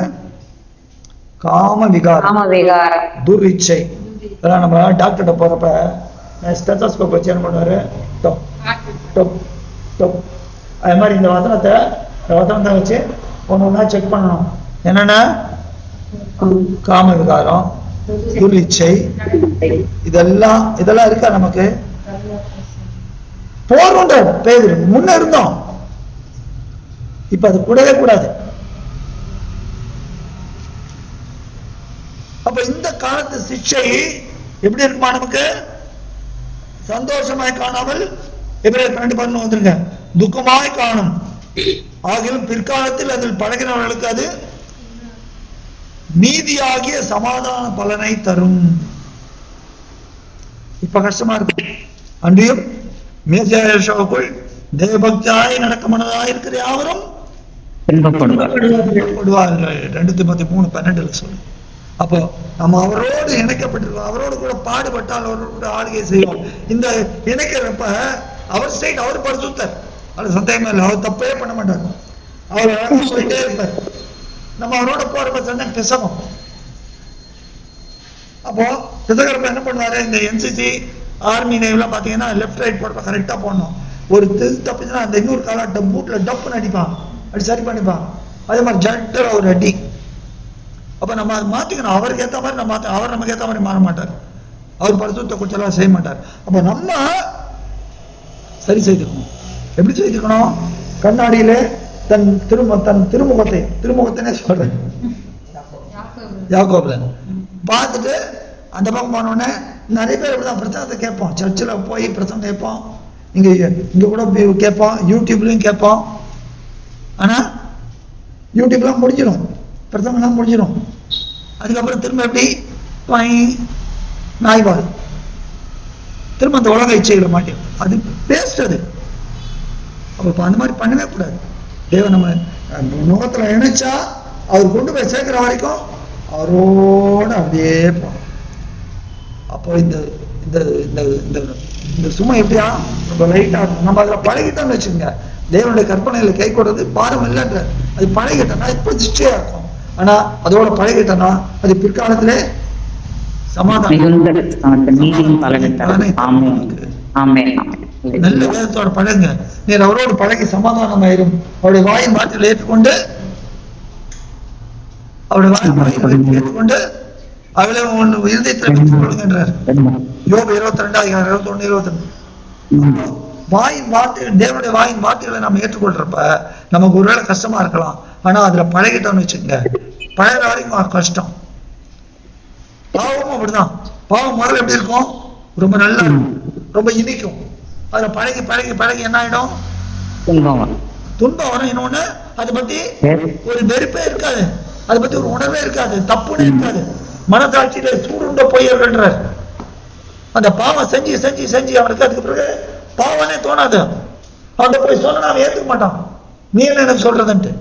காம விகாரம், துர் இச்சை. நம்ம டாக்டர்கிட்ட போறப்ப ஸ்டெத்தோஸ்கோப் வச்சு என்ன பண்ணுவாரு? டொப் டொப் டொப் அது மாதிரி இந்த வசனத்தை வச்சு ஒண்ணா செக் பண்ணணும். என்னன்னா காம விகாரம், துரிச்சை, இதெல்லாம் இருக்கா நமக்கு? போர்ன்ற பேர் முன்ன இருந்தோம், இப்ப அது கூடவே கூடாது. அப்ப இந்த காலத்து சிக்ஷை எப்படி இருக்குமா? நமக்கு சந்தோஷமாய் காணாமல், எபிரேயர் 12:11 வந்துருங்க, துக்கமாய் காணும் ஆகிலும் பிற்காலத்தில் அதில் பழகினவர்களுக்கு அது நீதியாகிய சமாதான பலனை தரும். இப்ப கஷ்டமா இருக்கு. அன்றியும் மேஜாயஷோக்குள் தேவபக்தியாய் நடக்க மனதாய் இருக்கிற யாவரும் துன்பப்படுவார்கள். 2 Timotheus 3:12 சொல்லு. அப்போ நம்ம அவரோடு இணைக்கப்பட்டிருக்கோம், அவரோடு கூட பாடுபட்டால் அவரோடு கூட ஆளுகை செய்வோம். இந்த இணைக்கிறப்ப அவர் ஸ்டேட், அவர் பரிசுத்தர், அது சந்தேகமே இல்லை. அவர் தப்பே பண்ண மாட்டார், அவர் போயிட்டே இருப்பார். நம்ம அவரோட போறப்ப சந்தேகம் பிசகும். அப்போ பிசகிறப்ப என்ன பண்ணுவாரு? இந்த என்சிசி ஆர்மி நேவெல்லாம் பாத்தீங்கன்னா லெப்ட் ரைட் போடுறப்ப கரெக்டா போடணும். ஒரு தப்புச்சுன்னா அந்த இன்னொரு கால பூட்ல டப்புன்னு அடிப்பான், அப்படி சரி பண்ணிப்பான். அதே மாதிரி ஜென்டர் ஒரு அடி. அப்ப நம்ம அதை மாத்திக்கணும். அவருக்கு ஏற்ற மாதிரி நம்ம அவர் நமக்கு ஏற்ற மாதிரி மாற மாட்டார், அவர் பரிசுத்த குற்றலாம் செய்ய மாட்டார். அப்ப நம்ம சரி செய்துக்கணும். எப்படி செய்துக்கணும்? கண்ணாடியில தன் திருமுகத்தினே சொல்றேன், யாக்கோபுல பார்த்துட்டு அந்த பக்கம் போனோடனே நிறைய பேர் இப்படிதான் பிரச்சனை கேட்போம். சர்ச்சில் போய் பிரச்சனை கேட்போம், இங்க கூட கேட்போம், யூடியூப்லயும் கேட்போம். ஆனா யூடியூப்லாம் முடிஞ்சிடும், பிரச்சனைலாம் முடிஞ்சிடும். அதுக்கப்புறம் திரும்ப எப்படி நாய்வாள் திரும்ப அந்த உலக இச்சைகளை மாட்டேன், அது பேஸ்ட். அது அப்ப அந்த மாதிரி பண்ணவே கூடாது. தேவன் நம்ம முகத்துல இணைச்சா அவர் கொண்டு போய் சேர்க்கிற வரைக்கும் அவரோட அப்படியே போகணும். அப்போ இந்த இந்த இந்த இந்த சுமை எப்படியா ரொம்ப லைட்டா நம்ம அதுல பழகிட்டோம்னு வச்சுக்கோங்க. தேவனுடைய கற்பனையில கை கொடுறது பாரம் இல்லைன்ற அது பழகிட்டோம்னா இப்ப சிஷ்டையா இருக்கும். ஆனா அதோட பழகிட்டோம்னா அது பிற்காலத்திலே சமாதானம், நல்ல வேதத்தோட பழகுங்க. நீர் அவரோடு பழகி சமாதானம் ஆயிரும். அவருடைய வாயின் வார்த்தைகளை ஏற்றுக்கொண்டு ஏற்றுக்கொண்டு அவளை இருதயத்தில் கொள்ளுங்கன்றார். யோபு 22:21-22. வாயின் வார்த்தை, தேவனுடைய வாயின் வார்த்தைகளை நம்ம ஏற்றுக்கொள்றப்ப நமக்கு ஒருவேளை கஷ்டமா இருக்கலாம். ஆனா அதுல பழகிட்டோம்னு வச்சுக்கோங்க, பழகிற வரைக்கும் கஷ்டம். பாவமும் அப்படிதான். பாவம் முதல்ல எப்படி இருக்கும்? ரொம்ப நல்லா இருக்கும், ரொம்ப இனிக்கும். அதுல பழகி பழகி பழகி என்ன ஆயிடும்? துன்பம் வரும். இன்னொன்னு அதை பத்தி ஒரு வெறுப்பே இருக்காது, அதை பத்தி ஒரு உணர்வே இருக்காது, தப்புன்னு இருக்காது. மனசாட்சியில சூடுண்ட பொய்யர்கள்ன்றார். அந்த பாவம் செஞ்சு செஞ்சு செஞ்சு அவனுக்கு அதுக்கு பிறகு பாவனே தோணாது. அவன் போய் சொன்னா அவன் ஏத்துக்க மாட்டான். நீ என்ன எனக்கு சொல்றதுன்ட்டு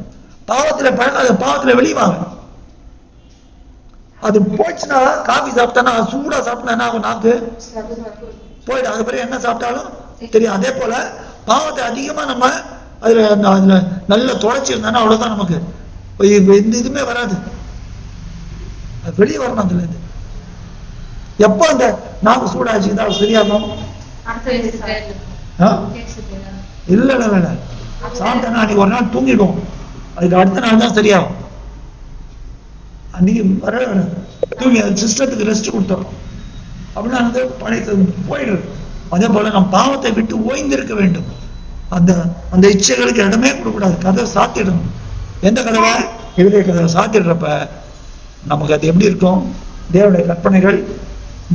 பாவத்துல பழகாத, பாவத்துல வெளிவாங்க. அது போச்சுன்னா காஃபி சாப்பிட்டானா, சூடா சாப்பிட்டா என்ன ஆகும்? நாக்கு போயிடும். அது பிறகு என்ன சாப்பிட்டாலும் தெரியும். அதே போல பாவத்தை அதிகமா நம்ம அதுல நல்ல தொடச்சிருந்தானா அவ்வளவுதான், நமக்கு எந்த இதுமே வராது. அது வெளியே வரணும் அதுல இருந்து. எப்ப அந்த நாக்கு சூடாச்சுதா சரியாகும்? இல்ல இல்ல இல்ல, சாப்பிட்டா அன்னைக்கு ஒரு நாள் தூங்கிடும், அதுக்கு அடுத்த நாள் தான் சரியாகும். அன்னைக்கு வர தூங்கி அது சிஸ்டத்துக்கு ரெஸ்ட் கொடுத்தோம் அப்படின்னா வந்து பழைய போயிடுது. அதே போல நம்ம பாவத்தை விட்டு ஓய்ந்திருக்க வேண்டும். அந்த அந்த இச்சைகளுக்கு இடமே கொடுக்கக்கூடாது. கதவை சாத்திடணும். எந்த கதவை? இதய கதவை சாத்திடுறப்ப நமக்கு அது எப்படி இருக்கும்? தேவனுடைய கற்பனைகள்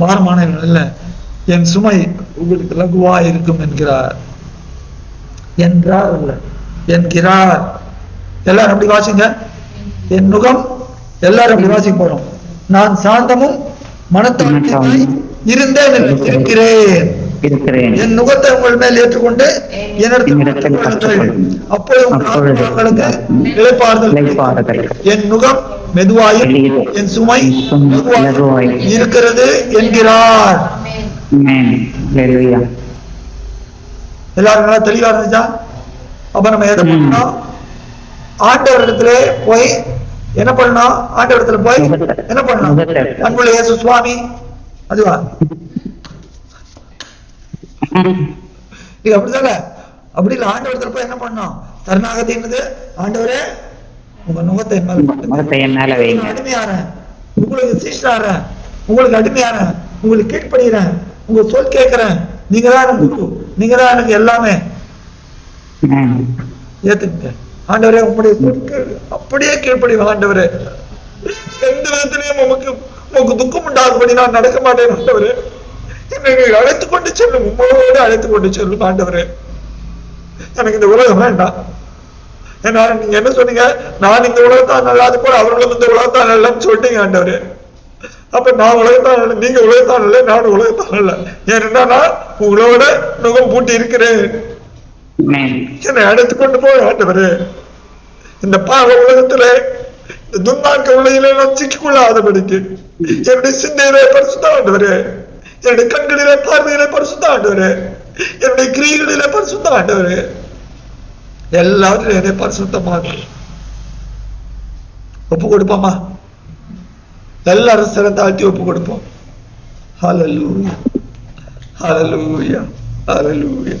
பாரமானவர்கள் அல்ல, என் சுமை உங்களுக்கு லகுவா இருக்கும் என்கிறார். என்றார் அல்ல, என்கிறார். எல்லாரும் அப்படி வாசிங்க. என் நுகம், எல்லாரும் அப்படி வாசிக்க போறோம். நான் சாந்தமும் மனத்தாழ்மையாய் இருந்தேன் இருக்கிறேன். என் நுகத்தை உங்கள் மேல் ஏற்றுக்கொண்டு அப்போது உங்களுக்கு இளைப்பாறுதல். என் நுகம் மெதுவாயும் என் சுமை இருக்கிறது என்கிறார். எல்லாரும் நல்லா தெளிவா இருந்துச்சா? அப்ப நம்ம எதை பண்ணணும்? ஆண்டவர் இடத்துல போய் என்ன பண்ணணும்? ஆண்டவர் இடத்துல போய் என்ன பண்ணணும்? அன்புள்ள இயேசு சுவாமி, அதுவா இது அப்படித்தானே? அப்படி இல்லை, ஆண்டவர் தரப்ப என்ன பண்ணோம்? சரணாகதின்றது, ஆண்டவரே உங்க நுகத்தை என் மேல போடுங்க. முகத்தை என் மேல வைங்க. அடிமையாறேன், உங்களுக்கு சீஷராறேன், உங்களுக்கு அடிமையாறேன், உங்களுக்கு கீழ்ப்படுகிறேன், உங்க சொல் கேட்கிறேன், நீங்க தான் எனக்கு குரு, நீங்க தான் எனக்கு எல்லாமே. ஏத்துக்குங்க ஆண்டவரே, உங்களுடைய சொற்கு அப்படியே கீழ்ப்படிவேன் ஆண்டவரே. எந்த விதத்திலையும் உமக்கு துக்கம் உண்டாகும்படி நான் நடக்க மாட்டேன் ஆண்டவரே. என்னை அழைத்துக் கொண்டு செல்லும், உங்களோடு அழைத்துக் கொண்டு செல்லும் ஆண்டவரே. எனக்கு இந்த உலகம் வேண்டாம். ஏன்னா நீங்க என்ன சொன்னீங்க? நான் இந்த உலகத்தான் நல்லாது போல அவர்களும் இந்த உலகத்தான் நல்லன்னு சொல்லிட்டீங்க ஆண்டவரே. அப்ப நான் உலகத்தான் நல்ல, நீங்க உலகத்தான் நல்ல, நானும் உலகத்தான் நல்ல. ஏன்னா நான் உங்களோட நுகம் பூட்டி இருக்கிறேன். என்னை அழைத்துக் கொண்டு போய் ஆண்டவரே, இந்த பாவ உலகத்துல, இந்த துன்மார்க்க உலகிலே நான் சிக்கிக்கொள்ளாதபடிக்கு என்னுடைய சிந்தையிலே பரிசுத்த ஆண்டவரே, என்னுடைய கண்களிலே பார்வையிலே பரிசுத்த ஆண்டவரே, என்னுடைய கிரியைகளிலே பரிசுத்த ஆண்டவரே, எல்லாரும் என்னை பரிசுத்தமாக ஒப்பு கொடுப்போமா? எல்லாரும் சிறந்தாழ்த்தி ஒப்பு கொடுப்போம். ஹல்லேலூயா, ஹல்லேலூயா, ஹல்லேலூயா.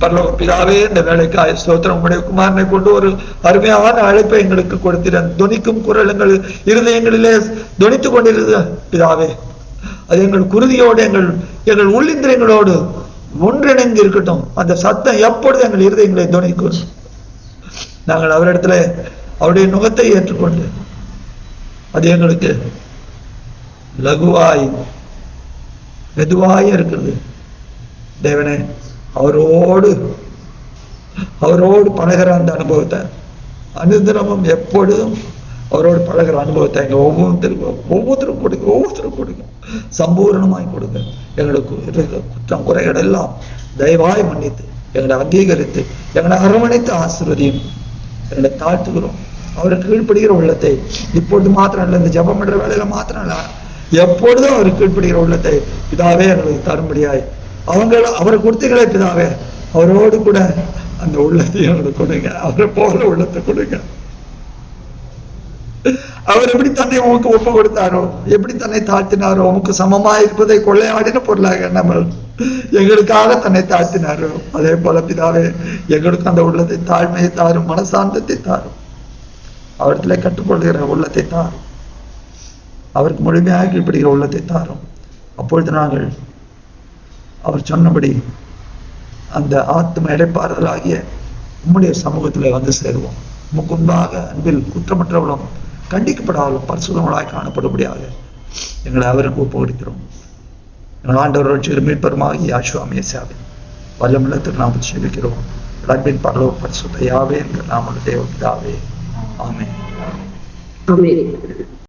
பரலோக பிதாவே, இந்த வேலைக்காய் ஸ்தோத்திரம். உம்முடைய குமாரனை கொண்டு ஒரு அருமையான அழைப்பை எங்களுக்கு கொடுத்திருந்த துணிக்கும் குரல் எங்கள் இருதயங்களிலே துணித்துக் கொண்டிருந்த பிதாவே, அது எங்கள் குருதியோடு எங்கள் உள்ளிந்திரங்களோடு ஒன்றிணைந்து இருக்கட்டும். அந்த சத்தம் எப்பொழுது எங்கள் இருதயங்களை துணிக்கும். நாங்கள் அவரிடத்துல அவருடைய நுகத்தை ஏற்றுக்கொண்டு அது எங்களுக்கு லகுவாய் மெதுவாய் இருக்கிறது. தேவனே, அவரோடு பழகிற அந்த அனுபவத்தை, அனுதினமும் எப்பொழுதும் அவரோடு பழகிற அனுபவத்தை எங்க ஒவ்வொருத்தரும் கொடுங்க, சம்பூர்ணமாய் கொடுங்க. எங்களுக்கு குற்றம் குறைகள் எல்லாம் தயவாய் மன்னித்து எங்களை அங்கீகரித்து எங்களை அரவணைத்து ஆசீர்வதியும். எங்களை தாழ்த்துகிறோம். அவருக்கு கீழ்ப்படுகிற உள்ளத்தை இப்பொழுது மாத்திரம் இல்லை, இந்த ஜெபம் பண்ற வேலையில மாத்திரம் இல்லை, எப்பொழுதும் அவருக்கு கீழ்ப்படுகிற உள்ளத்தை பிதாவே எங்களுக்கு தரும்படியாய் அவரை கொடுத்தீங்களே பிதாவே, அவரோடு கூட அந்த உள்ளத்தை எங்களுக்கு கொடுங்க. அவரை போல உள்ளத்தை கொடுங்க. அவர் எப்படி தன்னை உமக்கு ஒப்பு கொடுத்தாரோ, எப்படி தன்னை தாழ்த்தினாரோ, உமக்கு சமமா இருப்பதை கொள்ளையாடின பொருளாக நம்ம எங்களுக்காக தன்னை தாழ்த்தினாரோ, அதே போல பிதாவே எங்களுக்கு அந்த உள்ளத்தை, தாழ்மையை தாரும், மனசாந்தத்தை தாரும், அவரிடத்துல கற்றுக்கொள்கிற உள்ளத்தை தாரும், அவருக்கு முழுமையாக கீழ்ப்படுகிற உள்ளத்தை தாரும். அப்பொழுது நாங்கள் அவர் சொன்னபடி அந்த ஆத்ம இடைப்பாறுதலாகிய உம்முடைய சமூகத்துல வந்து சேருவோம். உமக்கு முன்பாக அன்பில் குற்றமற்றவளும் கண்டிக்கப்படாமலும் பரிசுத்தமாய் காணப்படும்படியாக எங்களை அவருக்கு ஒப்பு கொடுக்கிறோம். எங்கள் ஆண்டவர் மீட்பருமாகிய யேசுவா மெசியாவின் வல்லமுள்ள திருநாமத்தை செபிக்கிறோம். அன்பின் பரலோக பரிசுத்த யாவே என்கிற நாம தேவ பிதாவே. ஆமென். Amen.